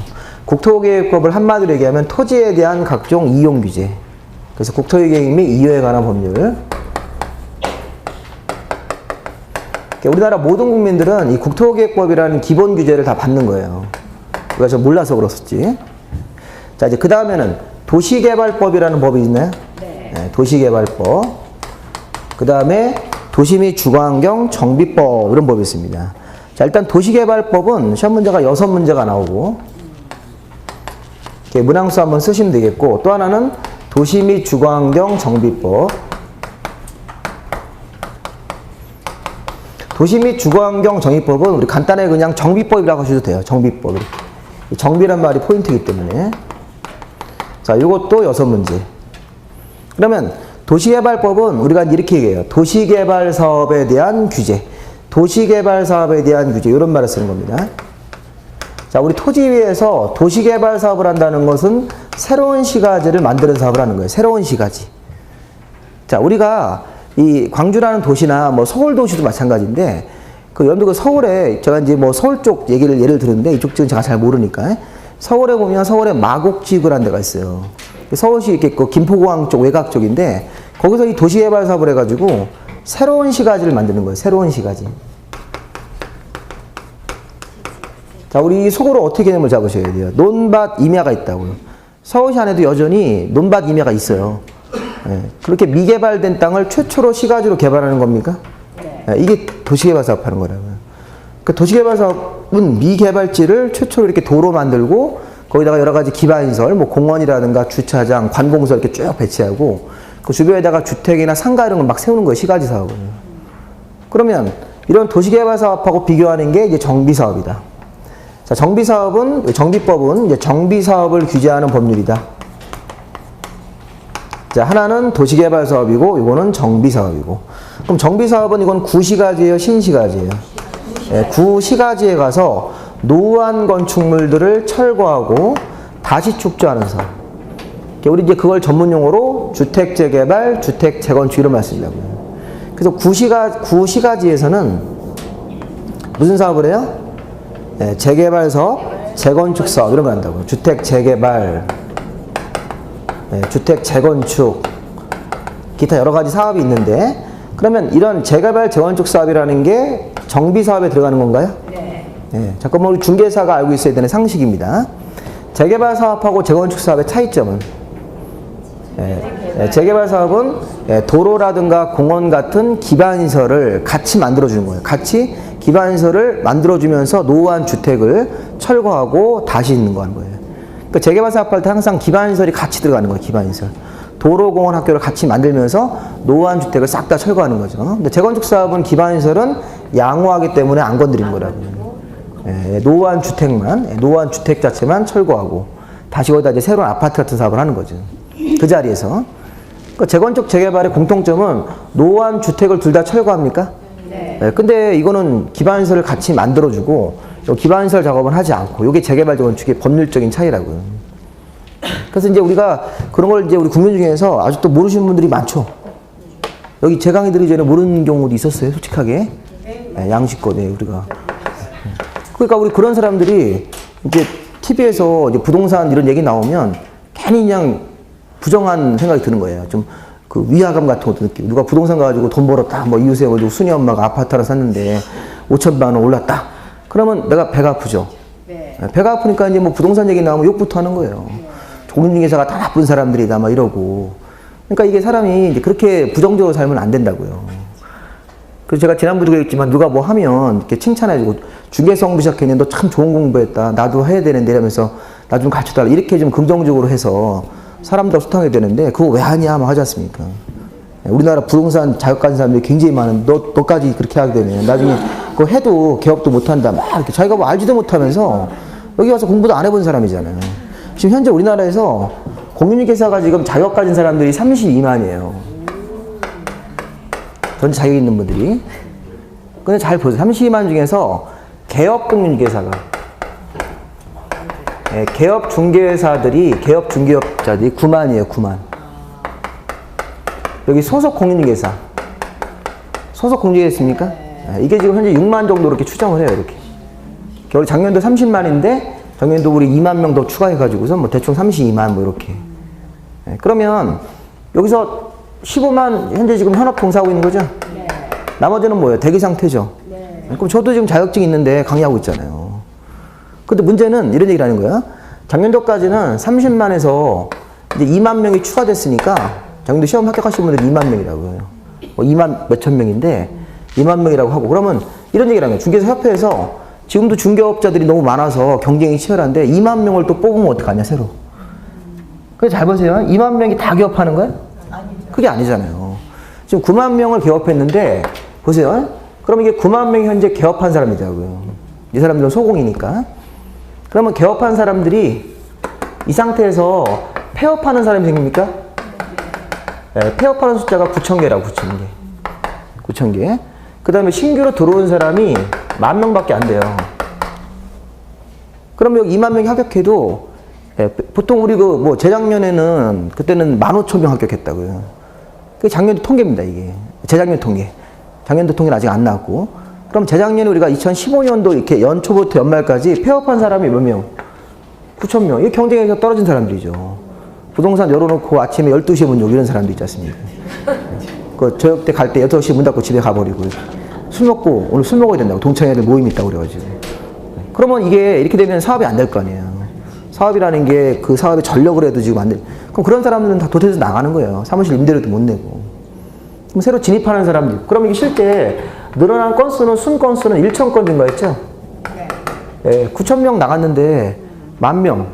[SPEAKER 1] 국토계획법을 한마디로 얘기하면 토지에 대한 각종 이용 규제. 그래서 국토의 계획 및 이용에 관한 법률. 우리나라 모든 국민들은 이 국토계획법이라는 기본 규제를 다 받는 거예요. 우리가 좀 몰라서 그렇었지. 자, 이제 그 다음에는 도시개발법이라는 법이 있나요? 네, 도시개발법. 그 다음에 도시 및 주거환경 정비법 이런 법이 있습니다. 자, 일단 도시개발법은 시험 문제가 6문제가 나오고, 이렇게 문항수 한번 쓰시면 되겠고, 또 하나는 도시 및 주거환경 정비법. 도시 및 주거환경 정비법은 우리 간단하게 그냥 정비법이라고 하셔도 돼요. 정비법. 정비란 말이 포인트이기 때문에. 자, 이것도 6문제. 그러면 도시개발법은 우리가 이렇게 얘기해요. 도시개발 사업에 대한 규제. 도시개발 사업에 대한 규제. 이런 말을 쓰는 겁니다. 자, 우리 토지 위에서 도시개발 사업을 한다는 것은 새로운 시가지를 만드는 사업을 하는 거예요. 새로운 시가지. 자, 우리가 이 광주라는 도시나 뭐 서울 도시도 마찬가지인데, 그 여러분들 그 서울에 제가 이제 뭐 서울 쪽 얘기를 예를 들었는데, 이쪽 지금 제가 잘 모르니까 서울에 보면 서울에 마곡지구라는 데가 있어요. 서울시 이렇게 그 김포공항 쪽 외곽 쪽인데, 거기서 이 도시개발 사업을 해가지고 새로운 시가지를 만드는 거예요. 새로운 시가지. 자, 우리 속으로 어떻게 개념을 잡으셔야 돼요? 논밭 임야가 있다고요. 서울시 안에도 여전히 논밭 임야가 있어요. 네. 그렇게 미개발된 땅을 최초로 시가지로 개발하는 겁니까? 네. 이게 도시개발 사업 하는 거라고요. 그 도시개발 사업은 미개발지를 최초로 이렇게 도로 만들고, 거기다가 여러 가지 기반시설, 뭐 공원이라든가 주차장, 관공서 이렇게 쭉 배치하고, 그 주변에다가 주택이나 상가 이런 걸 막 세우는 거예요. 시가지 사업은. 그러면 이런 도시개발 사업하고 비교하는 게 이제 정비사업이다. 자, 정비사업은, 정비법은 이제 정비사업을 규제하는 법률이다. 자, 하나는 도시개발 사업이고, 이거는 정비사업이고. 그럼 정비사업은 이건 구시가지예요, 신시가지예요? 예, 구시가지에 가서 노후한 건축물들을 철거하고 다시 축조하는 사업. 우리 이제 그걸 전문 용어로 주택 재개발, 주택 재건축 이런 말씀이라고요. 그래서 구시가지에서는 무슨 사업을 해요? 네, 재개발 사업, 재건축 사업 이런 거 한다고요. 주택 재개발, 네, 주택 재건축, 기타 여러 가지 사업이 있는데, 그러면 이런 재개발, 재건축 사업이라는 게 정비 사업에 들어가는 건가요? 네. 네, 잠깐만 우리 중개사가 알고 있어야 되는 상식입니다. 재개발 사업하고 재건축 사업의 차이점은 재개발 사업은 도로라든가 공원 같은 기반시설을 같이 만들어주는 거예요. 같이 기반시설을 만들어주면서 노후한 주택을 철거하고 다시 짓는 거 하는 거예요. 그러니까 재개발 사업할 때 항상 기반시설이 같이 들어가는 거예요. 기반시설. 도로, 공원, 학교를 같이 만들면서 노후한 주택을 싹 다 철거하는 거죠. 근데 재건축 사업은 기반시설은 양호하기 때문에 안 건드리는 거라고요. 노후한 주택만, 노후한 주택 자체만 철거하고 다시 거기다 이제 새로운 아파트 같은 사업을 하는 거죠. 그 자리에서. 그러니까 재건축, 재개발의 공통점은 노후한 주택을 둘 다 철거합니까? 네. 근데 이거는 기반시설을 같이 만들어주고 기반시설 작업은 하지 않고 이게 재개발, 재건축의 법률적인 차이라고요. 그래서 이제 우리가 그런 걸 이제 우리 국민 중에서 아직도 모르시는 분들이 많죠. 여기 제 강의 들이 전에 모르는 경우도 있었어요, 솔직하게. 양식껏, 우리가. 그러니까 우리 그런 사람들이 이제 TV에서 이제 부동산 이런 얘기 나오면 괜히 그냥 부정한 생각이 드는 거예요. 좀 그 위화감 같은 것도 느끼고. 누가 부동산 가지고 돈 벌었다. 뭐 이웃에 가지고 순이 엄마가 아파트 하나 샀는데 5천만 원 올랐다. 그러면 내가 배가 아프죠. 네. 배가 아프니까 이제 뭐 부동산 얘기 나오면 욕부터 하는 거예요. 공인중개사가 다 나쁜 사람들이다. 막 이러고. 그러니까 이게 사람이 이제 그렇게 부정적으로 살면 안 된다고요. 그래서 제가 지난번에도 얘기했지만 누가 뭐 하면 이렇게 칭찬해주고 중개성 부시작했는데 너 참 좋은 공부했다. 나도 해야 되는데 이러면서 나 좀 가르쳐달라. 이렇게 좀 긍정적으로 해서 사람들하고 소통해야 되는데 그거 왜 하냐 막 하지 않습니까? 우리나라 부동산 자격 가진 사람들이 굉장히 많은 너까지 그렇게 하게 되면 나중에 그거 해도 개업도 못한다. 막 이렇게 자기가 뭐 알지도 못하면서 여기 와서 공부도 안 해본 사람이잖아요. 지금 현재 우리나라에서 공인중개사가 지금 자격 가진 사람들이 32만이에요. 전체 자격 있는 분들이. 근데 잘 보세요. 32만 중에서 개업 공인중개사가 개업 중개사들이 개업 중개업자들이 9만이에요. 9만. 여기 소속 공인중개사. 소속 공인중개사 있습니까? 이게 지금 현재 6만 정도 이렇게 추정을 해요. 이렇게. 겨울 작년도 30만인데 작년도 우리 2만 명 더 추가해가지고서 뭐 대충 32만 뭐 이렇게. 그러면 여기서 15만 현재 지금 현업 봉사하고 있는 거죠? 네. 나머지는 뭐예요? 대기 상태죠? 네. 그럼 저도 지금 자격증 있는데 강의하고 있잖아요. 근데 문제는 이런 얘기를 하는 거야. 작년도까지는 30만에서 이제 2만 명이 추가됐으니까 작년도 시험 합격하신 분들이 2만 명이라고요. 뭐 2만 몇천 명인데 2만 명이라고 하고 그러면 이런 얘기를 하는 거예요. 중개사 협회에서 지금도 중개업자들이 너무 많아서 경쟁이 치열한데 2만 명을 또 뽑으면 어떡하냐 새로. 그래서 잘 보세요. 2만 명이 다 개업하는 거야? 그게 아니잖아요. 지금 9만 명을 개업했는데 보세요. 그럼 이게 9만 명이 현재 개업한 사람이더라고요. 이 사람들은 소공이니까. 그러면 개업한 사람들이 이 상태에서 폐업하는 사람이 생깁니까? 네, 폐업하는 숫자가 9,000개라고 9,000개. 9,000개. 그 다음에 신규로 들어온 사람이 10,000명밖에 안 돼요. 그럼 여기 2만 명이 합격해도 보통 우리 뭐 재작년에는 그때는 15,000명 합격했다고요. 그게 작년도 통계입니다, 이게. 재작년 통계. 작년도 통계는 아직 안 나왔고. 그럼 재작년에 우리가 2015년도 이렇게 연초부터 연말까지 폐업한 사람이 몇 명? 9,000명. 이게 경쟁에서 떨어진 사람들이죠. 부동산 열어놓고 아침에 12시에 문 열고 이런 사람도 있지 않습니까? 그 저녁 때 갈 때 8시에 문 닫고 집에 가버리고 술 먹고 오늘 술 먹어야 된다고 동창 애들 모임 있다고 그래가지고. 그러면 이게 이렇게 되면 사업이 안 될 거 아니에요. 사업이라는 게 그 사업에 전력을 해도 지금 안 돼. 그럼 그런 사람들은 다 도태해서 나가는 거예요. 사무실 임대료도 못 내고. 그럼 새로 진입하는 사람들. 그럼 이게 실제 늘어난 건수는 순 건수는 1,000건 증가했죠? 네. 9,000명 나갔는데 10,000명.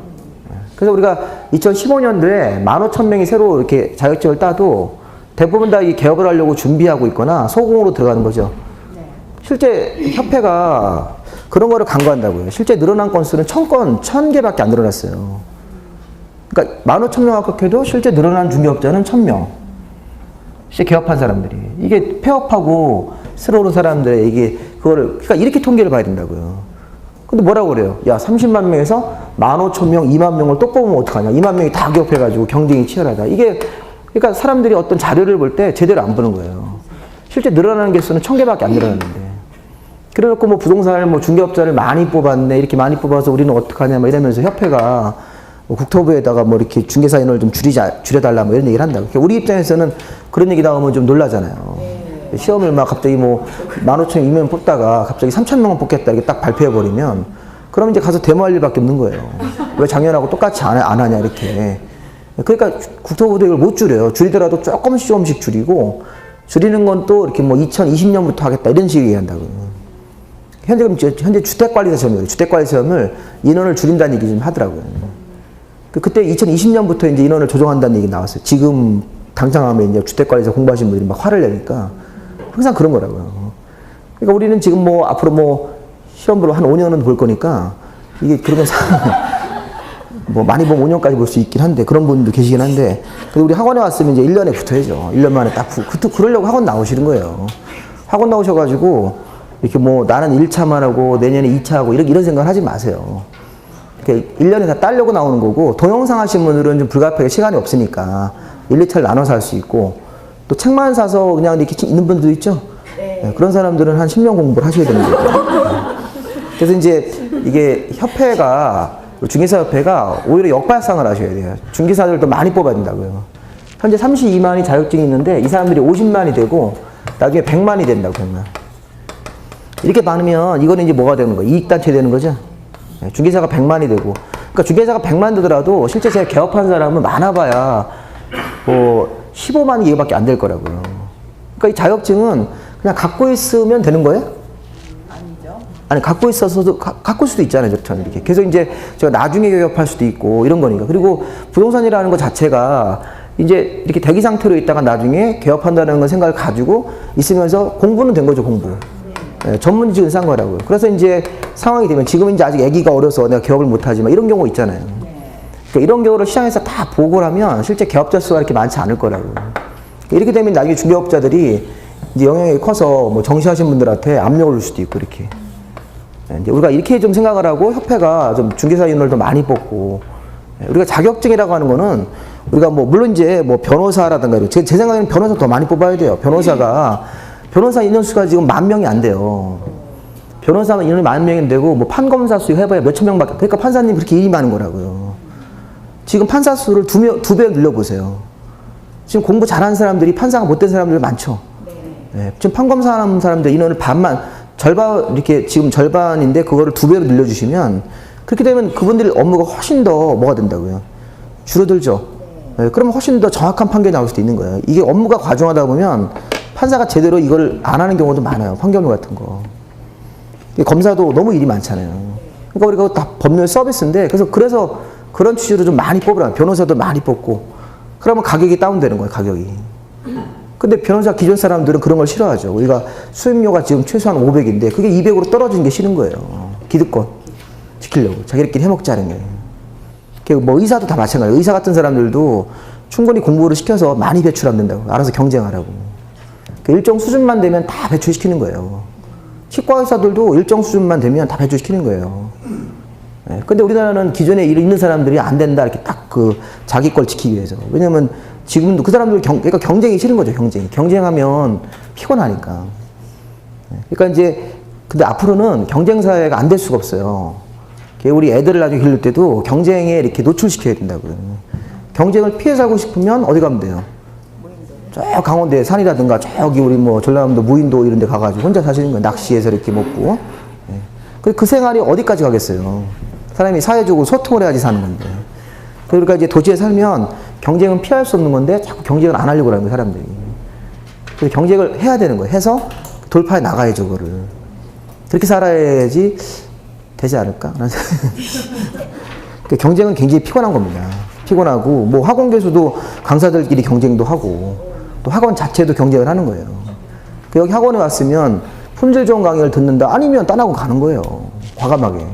[SPEAKER 1] 그래서 우리가 2015년도에 15,000명이 새로 이렇게 자격증을 따도 대부분 다 이 개업을 하려고 준비하고 있거나 소공으로 들어가는 거죠. 네. 실제 협회가 그런 거를 간과한다고요. 실제 늘어난 건수는 1,000건, 1,000개밖에 안 늘어났어요. 그러니까 15,000명 합격해도 실제 늘어난 중개업자는 1,000명. 실제 개업한 사람들이. 이게 폐업하고 새로 오는 사람들의 이게 그거를, 그러니까 이렇게 통계를 봐야 된다고요. 근데 뭐라고 그래요? 야, 30만 명에서 15,000명, 2만 명을 또 뽑으면 어떡하냐? 2만 명이 다 개업해가지고 경쟁이 치열하다. 이게, 그러니까 사람들이 어떤 자료를 볼 때 제대로 안 보는 거예요. 실제 늘어나는 개수는 1000개밖에 안 늘어나는데. 그래놓고 뭐 부동산을 뭐 중개업자를 많이 뽑았네. 이렇게 많이 뽑아서 우리는 어떡하냐. 뭐 이러면서 협회가 뭐 국토부에다가 뭐 이렇게 중개사 인원을 좀 줄여달라 뭐 이런 얘기를 한다. 그러니까 우리 입장에서는 그런 얘기 나오면 좀 놀라잖아요. 시험을 막 갑자기 뭐 15,000명 뽑다가 갑자기 3,000명을 뽑겠다 이렇게 딱 발표해버리면 그럼 이제 가서 데모할 일밖에 없는 거예요. 왜 작년하고 똑같이 안 하냐 이렇게. 그러니까 국토부도 이걸 못 줄여요. 줄이더라도 조금씩 줄이고 줄이는 건 또 이렇게 뭐 2020년부터 하겠다 이런 식으로 얘기한다고요. 현재 주택관리사 시험이에요. 주택관리사 시험을 인원을 줄인다는 얘기 좀 하더라고요. 그때 2020년부터 이제 인원을 조정한다는 얘기 나왔어요. 지금 당장하면 이제 주택관리사 공부하신 분들이 막 화를 내니까 항상 그런 거라고요. 그러니까 우리는 지금 뭐 앞으로 뭐 시험 보러 한 5년은 볼 거니까 이게 그런 뭐 많이 보면 5년까지 볼 수 있긴 한데 그런 분도 계시긴 한데 그래도 우리 학원에 왔으면 이제 1년에 붙어야죠. 1년 만에 딱 그러려고 학원 나오시는 거예요. 학원 나오셔가지고 이렇게 뭐 나는 1차만 하고 내년에 2차 하고 이런 생각 하지 마세요. 그러니까 1년에 다 따려고 나오는 거고 동영상 하신 분들은 좀 불가피하게 시간이 없으니까 1, 2차를 나눠서 할 수 있고 또 책만 사서 그냥 이렇게 있는 분들도 있죠. 네, 그런 사람들은 한 10년 공부를 하셔야 되는 거예요. 그래서 이제 이게 협회가 중개사협회가 오히려 역발상을 하셔야 돼요. 중개사들도 많이 뽑아야 된다고요. 현재 32만이 자격증이 있는데 이 사람들이 50만이 되고 나중에 100만이 된다고 100만. 이렇게 많으면 이거는 이제 뭐가 되는 거예요? 이익단체 되는 거죠. 중개사가 100만이 되고 그러니까 중개사가 100만 되더라도 실제 제가 개업한 사람은 많아봐야 뭐 15만 이거밖에 안 될 거라고요. 그러니까 이 자격증은 그냥 갖고 있으면 되는 거예요?
[SPEAKER 2] 아니죠.
[SPEAKER 1] 아니 갖고 있어서도 갖고 수도 있잖아요. 저처럼 이렇게. 그래서 이제 제가 나중에 개업할 수도 있고 이런 거니까. 그리고 부동산이라는 것 자체가 이제 이렇게 대기 상태로 있다가 나중에 개업한다는 걸 생각을 가지고 있으면서 공부는 된 거죠. 공부. 네, 전문직은 싼 거라고요. 그래서 이제 상황이 되면 지금 이제 아직 아기가 어려서 내가 개업을 못하지만 이런 경우 있잖아요. 그러니까 이런 경우를 시장에서 다 보고를 하면 실제 개업자 수가 이렇게 많지 않을 거라고요. 이렇게 되면 나중에 중개업자들이 이제 영향이 커서 뭐 정시하신 분들한테 압력을 줄 수도 있고 이렇게. 이제 우리가 이렇게 좀 생각을 하고 협회가 좀 중개사 인원을 더 많이 뽑고 우리가 자격증이라고 하는 거는 우리가 뭐 물론 이제 뭐 변호사라든가 제 생각에는 변호사 더 많이 뽑아야 돼요. 변호사 인원수가 지금 10,000명이 안 돼요. 변호사 인원이 10,000명이 되고 뭐 판검사 수 해봐야 몇천 명밖에. 그러니까 판사님 그렇게 일이 많은 거라고요. 지금 판사 수를 2배 늘려보세요. 지금 공부 잘하는 사람들이 판사가 못된 사람들 많죠. 네. 지금 판검사 하는 사람들 인원을 절반 이렇게 지금 절반인데 그거를 2배로 늘려주시면 그렇게 되면 그분들 업무가 훨씬 더 뭐가 된다고요. 줄어들죠. 네. 그러면 훨씬 더 정확한 판결이 나올 수도 있는 거예요. 이게 업무가 과중하다 보면 판사가 제대로 이걸 안 하는 경우도 많아요. 판결문 같은 거. 검사도 너무 일이 많잖아요. 그러니까 우리가 다 법률 서비스인데 그래서 그런 취지로 좀 많이 뽑으라. 변호사도 많이 뽑고 그러면 가격이 다운되는 거예요. 가격이. 근데 변호사 기존 사람들은 그런 걸 싫어하죠. 우리가 수임료가 지금 최소한 500인데 그게 200으로 떨어지는 게 싫은 거예요. 기득권 지키려고. 자기들끼리 해먹자는 게. 뭐 의사도 다 마찬가지예요. 의사 같은 사람들도 충분히 공부를 시켜서 많이 배출하면 된다고. 알아서 경쟁하라고. 일정 수준만 되면 다 배출시키는 거예요. 치과 의사들도 일정 수준만 되면 다 배출시키는 거예요. 네. 근데 우리나라는 기존에 있는 사람들이 안 된다 이렇게 딱 자기 걸 지키기 위해서. 왜냐면 지금도 그 사람들 그러니까 경쟁이 싫은 거죠. 경쟁하면 피곤하니까. 네. 그러니까 이제 근데 앞으로는 경쟁 사회가 안 될 수가 없어요. 우리 애들을 나중에 기를 때도 경쟁에 이렇게 노출시켜야 된다고요. 경쟁을 피해 살고 싶으면 어디 가면 돼요? 저 강원도에 산이라든가 저기 우리 뭐 전라남도 무인도 이런 데 가가지고 혼자 사시는 거예요. 낚시해서 이렇게 먹고. 네. 그 생활이 어디까지 가겠어요. 사람이 사회적으로 소통을 해야지 사는 건데. 그러니까 이제 도시에 살면 경쟁은 피할 수 없는 건데 자꾸 경쟁을 안 하려고 하는 거예요, 사람들이. 그래서 경쟁을 해야 되는 거예요. 해서 돌파해 나가야죠, 그거를. 그렇게 살아야지 되지 않을까? 경쟁은 굉장히 피곤한 겁니다. 피곤하고, 뭐 학원 교수도 강사들끼리 경쟁도 하고, 또 학원 자체도 경쟁을 하는 거예요. 여기 학원에 왔으면 품질 좋은 강의를 듣는다? 아니면 딴 학원 가는 거예요. 과감하게.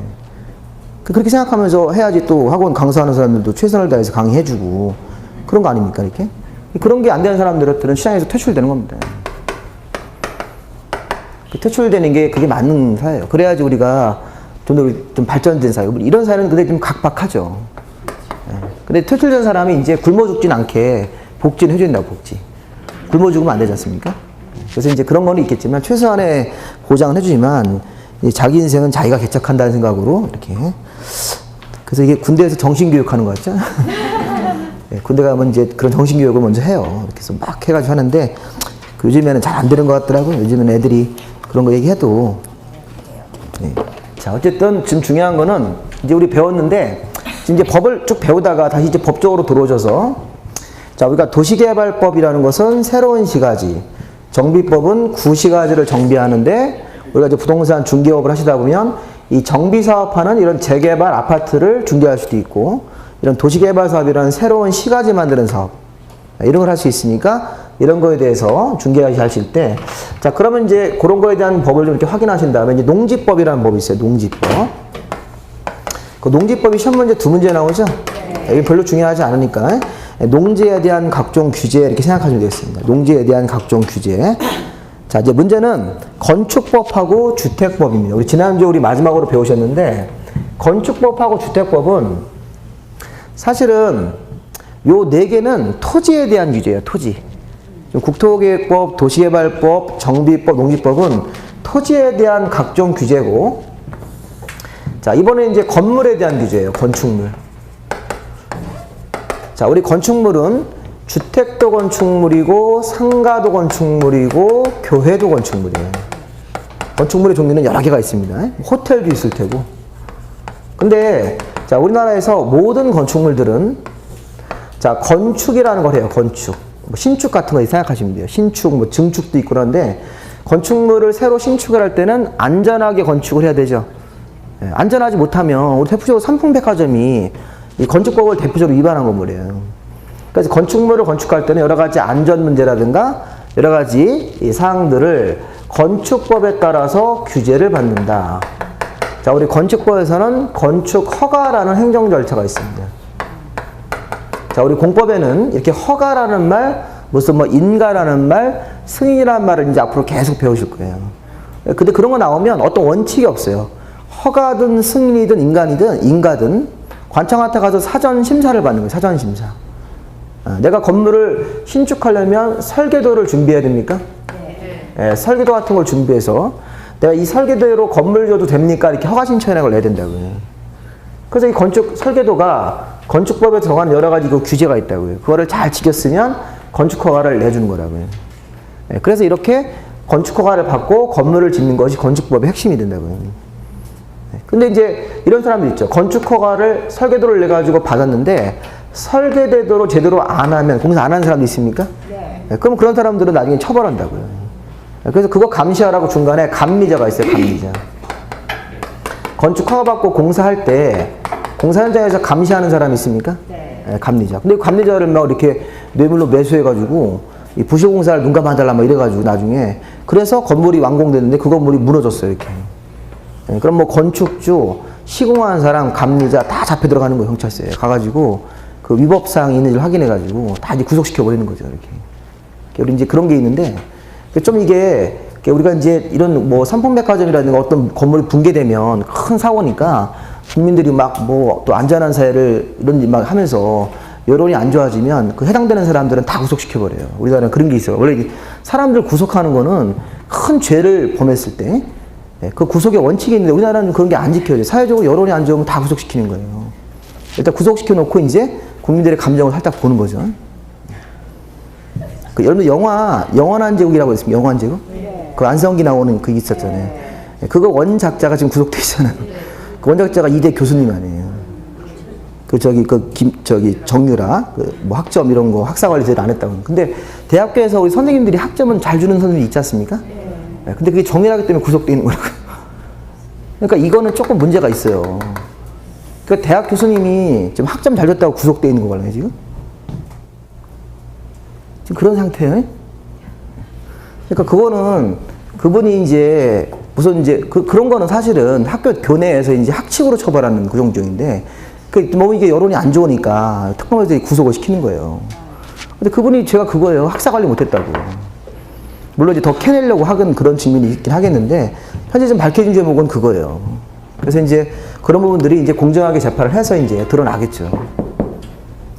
[SPEAKER 1] 그렇게 생각하면서 해야지 또 학원 강사하는 사람들도 최선을 다해서 강의해주고, 그런 거 아닙니까, 이렇게? 그런 게 안 되는 사람들은 시장에서 퇴출되는 겁니다. 퇴출되는 게 그게 맞는 사회예요. 그래야지 우리가 좀 발전된 사회. 이런 사회는 근데 좀 각박하죠. 근데 퇴출된 사람이 이제 굶어 죽진 않게 복지는 해준다고, 복지. 굶어 죽으면 안 되지 않습니까? 그래서 이제 그런 거는 있겠지만, 최소한의 보장은 해주지만, 자기 인생은 자기가 개척한다는 생각으로, 이렇게. 그래서 이게 군대에서 정신교육하는 거 같죠? 군대 가면 이제 그런 정신교육을 먼저 해요. 이렇게 해서 막 해가지고 하는데, 요즘에는 잘 안 되는 것 같더라고요. 요즘에는 애들이 그런 거 얘기해도. 네. 자, 어쨌든 지금 중요한 거는 이제 우리 배웠는데, 이제 법을 쭉 배우다가 다시 이제 법적으로 들어오셔서, 자, 우리가 도시개발법이라는 것은 새로운 시가지, 정비법은 구시가지를 정비하는데, 우리가 이제 부동산 중개업을 하시다 보면 이 정비사업하는 이런 재개발 아파트를 중개할 수도 있고, 이런 도시개발 사업이라는 새로운 시가지 만드는 사업, 이런 걸 할 수 있으니까 이런 거에 대해서 중개하실 때, 자, 그러면 이제 그런 거에 대한 법을 좀 이렇게 확인하신 다음에 이제 농지법이라는 법이 있어요. 농지법. 그 농지법이 시험 문제 2문제 나오죠? 이게 별로 중요하지 않으니까. 농지에 대한 각종 규제 이렇게 생각하시면 되겠습니다. 농지에 대한 각종 규제. 자, 이제 문제는 건축법하고 주택법입니다. 우리 지난주에 우리 마지막으로 배우셨는데, 건축법하고 주택법은 사실은 요 4개는 토지에 대한 규제예요. 토지. 국토계획법, 도시개발법, 정비법, 농지법은 토지에 대한 각종 규제고, 자, 이번에 이제 건물에 대한 규제예요. 건축물. 자, 우리 건축물은 주택도 건축물이고, 상가도 건축물이고, 교회도 건축물이에요. 건축물의 종류는 여러 개가 있습니다. 호텔도 있을 테고. 근데, 자, 우리나라에서 모든 건축물들은, 자, 건축이라는 걸 해요. 건축. 뭐 신축 같은 거 생각하시면 돼요. 신축, 뭐 증축도 있고 그런데, 건축물을 새로 신축을 할 때는 안전하게 건축을 해야 되죠. 안전하지 못하면, 우리 대표적으로 삼풍백화점이 이 건축법을 대표적으로 위반한 건물이에요. 그래서 건축물을 건축할 때는 여러 가지 안전 문제라든가 여러 가지 이 사항들을 건축법에 따라서 규제를 받는다. 자, 우리 건축법에서는 건축 허가라는 행정 절차가 있습니다. 자, 우리 공법에는 이렇게 허가라는 말, 무슨 뭐 인가라는 말, 승인이라는 말을 이제 앞으로 계속 배우실 거예요. 근데 그런 거 나오면 어떤 원칙이 없어요. 허가든 승인이든 인가든 관청한테 가서 사전 심사를 받는 거예요. 사전 심사. 내가 건물을 신축하려면 설계도를 준비해야 됩니까? 네. 설계도 같은 걸 준비해서 내가 이 설계대로 건물 줘도 됩니까? 이렇게 허가 신청이라는 걸 내야 된다고요. 그래서 이 건축 설계도가 건축법에 정한 여러 가지 그 규제가 있다고요. 그거를 잘 지켰으면 건축 허가를 내주는 거라고요. 네. 그래서 이렇게 건축 허가를 받고 건물을 짓는 것이 건축법의 핵심이 된다고요. 근데 이제 이런 사람들 있죠. 건축 허가를 설계도를 내 가지고 받았는데 설계대로 제대로 안 하면, 공사 안 하는 사람도 있습니까? 네. 그럼 그런 사람들은 나중에 처벌한다고요. 그래서 그거 감시하라고 중간에 감리자가 있어요. 감리자. 건축 허가 받고 공사할 때 공사 현장에서 감시하는 사람이 있습니까? 네. 감리자. 근데 감리자를 막 이렇게 뇌물로 매수해가지고 이 부실공사를 눈 감아달라 막 이래가지고 나중에, 그래서 건물이 완공됐는데 그 건물이 무너졌어요. 이렇게. 그럼 뭐 건축주, 시공하는 사람, 감리자 다 잡혀 들어가는 거예요. 경찰서에 가가지고 그 위법사항이 있는지를 확인해가지고 다 이제 구속시켜 버리는 거죠. 이렇게. 우리 이제 그런 게 있는데, 좀 이게 우리가 이제 이런 뭐 삼풍백화점이라든가 어떤 건물이 붕괴되면 큰 사고니까 국민들이 막 뭐 또 안전한 사회를 이런 일 막 하면서 여론이 안 좋아지면 그 해당되는 사람들은 다 구속시켜 버려요. 우리나라는 그런 게 있어요. 원래 사람들 구속하는 거는 큰 죄를 범했을 때 그 구속의 원칙이 있는데 우리나라는 그런 게 안 지켜져요. 사회적으로 여론이 안 좋으면 다 구속시키는 거예요. 일단 구속시켜 놓고 이제 국민들의 감정을 살짝 보는 거죠. 그 여러분 영원한 제국이라고 했습니다. 영원한 제국? 네. 그 안성기 나오는 그게 있었잖아요. 네. 그거 원작자가 지금 구속돼 있잖아요. 그 원작자가 이대 교수님 아니에요. 그 정유라 뭐 학점 이런 거 학사 관리 제대로 안 했다고. 근데 대학교에서 우리 선생님들이 학점은 잘 주는 선생님이 있지 않습니까? 네. 근데 그게 정유라기 때문에 구속돼 있는 거라고. 그러니까 이거는 조금 문제가 있어요. 그 대학 교수님이 지금 학점 잘 줬다고 구속돼 있는 거잖아요, 지금. 지금 그런 상태예요. 그러니까 그거는 그분이 이제 무슨 이제 그런 거는 사실은 학교 교내에서 이제 학칙으로 처벌하는 그 정도인데, 뭐 이게 여론이 안 좋으니까 특검에서 구속을 시키는 거예요. 근데 그분이 제가 그거예요. 학사 관리 못했다고. 물론 이제 더 캐내려고 하는 그런 측면이 있긴 하겠는데, 현재 좀 밝혀진 제목은 그거예요. 그래서 이제 그런 부분들이 이제 공정하게 재판을 해서 이제 드러나겠죠.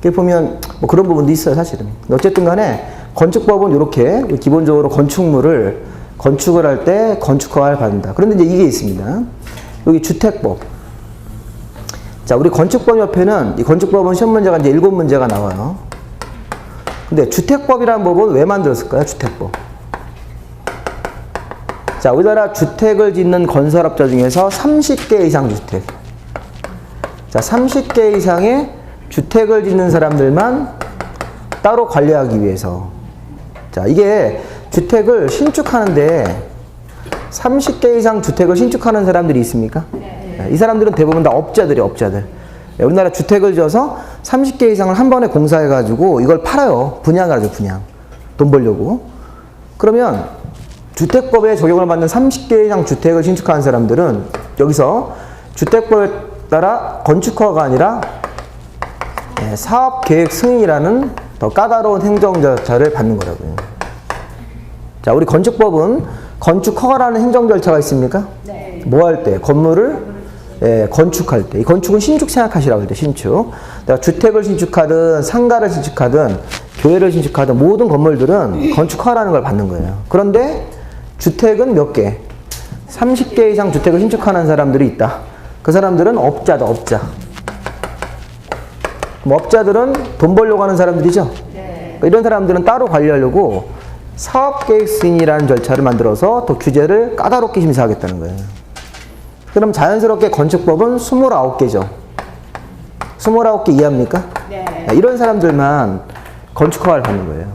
[SPEAKER 1] 이렇게 보면 뭐 그런 부분도 있어요, 사실은. 어쨌든 간에 건축법은 이렇게 기본적으로 건축물을 건축을 할 때 건축허가를 받는다. 그런데 이제 이게 있습니다. 여기 주택법. 자, 우리 건축법 옆에는 이 건축법은 시험 문제가 이제 7문제가 나와요. 근데 주택법이라는 법은 왜 만들었을까요? 주택법. 자, 우리나라 주택을 짓는 건설업자 중에서 30개 이상 주택. 자, 30개 이상의 주택을 짓는 사람들만 따로 관리하기 위해서. 자, 이게 주택을 신축하는데 30개 이상 주택을 신축하는 사람들이 있습니까? 이 사람들은 대부분 다 업자들이에요, 업자들. 우리나라 주택을 지어서 30개 이상을 한 번에 공사해가지고 이걸 팔아요. 분양을 하죠, 분양. 돈 벌려고. 그러면 주택법에 적용을 받는 30개 이상 주택을 신축하는 사람들은 여기서 주택법에 따라 건축허가가 아니라 사업계획 승인이라는 더 까다로운 행정 절차를 받는 거라고요. 자, 우리 건축법은 건축허가라는 행정 절차가 있습니까? 네. 뭐 할 때? 건물을 건축할 때. 이 건축은 신축 생각하시라고 할 때, 신축. 내가 주택을 신축하든 상가를 신축하든 교회를 신축하든 모든 건물들은 건축허가라는 걸 받는 거예요. 그런데 주택은 몇 개? 30개 이상 주택을 신축하는 사람들이 있다. 그 사람들은 업자다, 업자. 그럼 업자들은 돈 벌려고 하는 사람들이죠? 네. 이런 사람들은 따로 관리하려고 사업계획 승인이라는 절차를 만들어서 더 규제를 까다롭게 심사하겠다는 거예요. 그럼 자연스럽게 건축법은 29개죠. 29개 이해합니까? 네. 이런 사람들만 건축허가를 받는 거예요.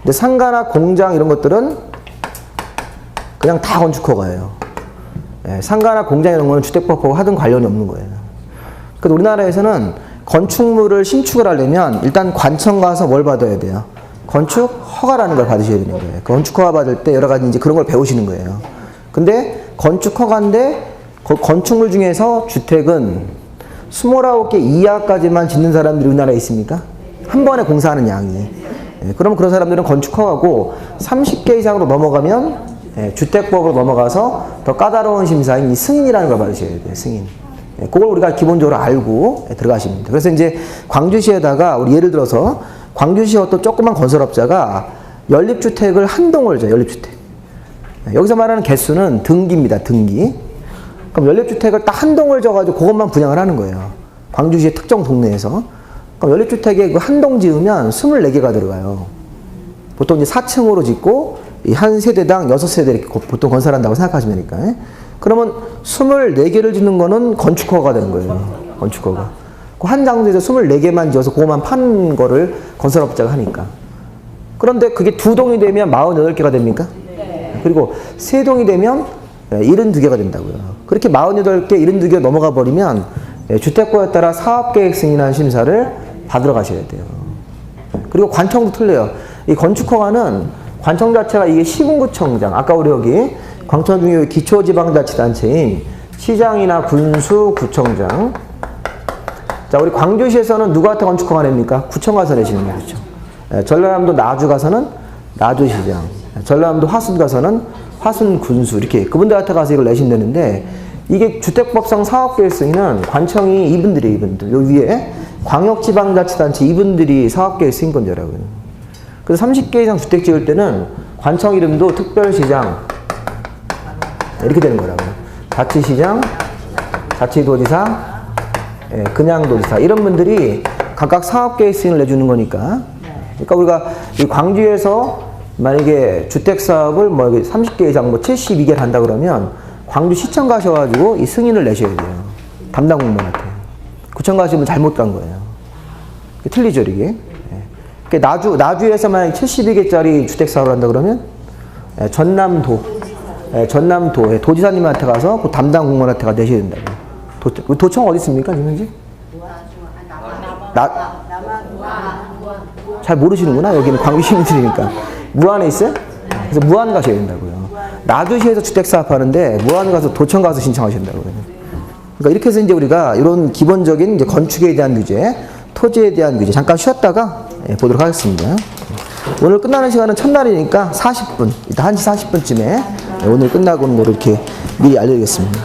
[SPEAKER 1] 근데 상가나 공장 이런 것들은 그냥 다 건축허가예요. 상가나 공장 이런 거는 주택법하고 하등 관련이 없는 거예요. 그래서 우리나라에서는 건축물을 신축을 하려면 일단 관청 가서 뭘 받아야 돼요? 건축 허가라는 걸 받으셔야 되는 거예요. 건축 허가 받을 때 여러 가지 이제 그런 걸 배우시는 거예요. 근데 건축 허가인데 건축물 중에서 주택은 29개 이하까지만 짓는 사람들이 우리나라에 있습니까? 한 번에 공사하는 양이. 그러면 그런 사람들은 건축 허가고 30개 이상으로 넘어가면 주택법으로 넘어가서 더 까다로운 심사인 이 승인이라는 걸 받으셔야 돼요. 승인. 그걸 우리가 기본적으로 알고 들어가시면 됩니다. 그래서 이제 광주시에다가 우리 예를 들어서 광주시 어떤 조그만 건설업자가 연립주택을 한 동을 져요. 연립주택. 여기서 말하는 개수는 등기입니다. 등기. 그럼 연립주택을 딱 한 동을 져가지고 그것만 분양을 하는 거예요. 광주시의 특정 동네에서. 그럼 연립주택에 그 한 동 지으면 24개가 들어가요. 보통 이제 4층으로 짓고 이 한 세대당 6세대 이렇게 보통 건설한다고 생각하시면 되니까. 그러면 24개를 짓는 거는 건축허가가 되는 거예요. 건축허가. 그 한 장소에서 24개만 지어서 그것만 파는 거를 건설업자가 하니까. 그런데 그게 2동이 되면 48개가 됩니까? 네. 그리고 3동이 되면 72개가 된다고요. 그렇게 48개, 72개 넘어가 버리면 주택법에 따라 사업계획 승인한 심사를 받으러 가셔야 돼요. 그리고 관청도 틀려요. 이 건축허가는 관청 자체가 이게 시군구청장, 아까 우리 여기 광천 중에 기초지방자치단체인 시장이나 군수, 구청장. 자, 우리 광주시에서는 누구한테 건축허가 냅니까? 구청 가서 내시는 거죠. 전라남도 나주 가서는 나주시장, 전라남도 화순 가서는 화순군수 이렇게 그분들한테 가서 이걸 내신다는데 이게 주택법상 사업계획 승인은 관청이 이분들이에요, 이분들. 여기 위에 광역지방자치단체 이분들이 사업계획 승인 건자라고요. 그래서 30개 이상 주택 지을 때는 관청 이름도 특별시장 이렇게 되는 거라고요. 자치시장, 자치도지사, 그냥도지사 이런 분들이 각각 사업계획 승인을 내주는 거니까. 그러니까 우리가 이 광주에서 만약에 주택사업을 뭐 30개 이상 뭐 72개를 한다 그러면 광주시청 가셔가지고 이 승인을 내셔야 돼요. 담당 공무원한테. 구청 가시면 잘못 간 거예요. 틀리죠, 이게. 그러니까 나주에서 만약에 72개짜리 주택사업을 한다 그러면 전남도 도지사님한테 가서 그 담당 공무원한테 가 내셔야 된다고. 도청 어디 있습니까, 지금 현재? 잘 모르시는구나. 여기는 광주 시민들이니까. 무안에 있어요? 그래서 무안 가셔야 된다고요. 나주시에서 주택사업 하는데 무안 가서 도청 가서 신청하셔야 된다고요. 그러니까 이렇게 해서 이제 우리가 이런 기본적인 이제 건축에 대한 규제, 토지에 대한 규제 잠깐 쉬었다가 보도록 하겠습니다. 오늘 끝나는 시간은 첫날이니까 40분, 이따 1시 40분쯤에 오늘 끝나고는 뭐 이렇게 미리 알려드리겠습니다.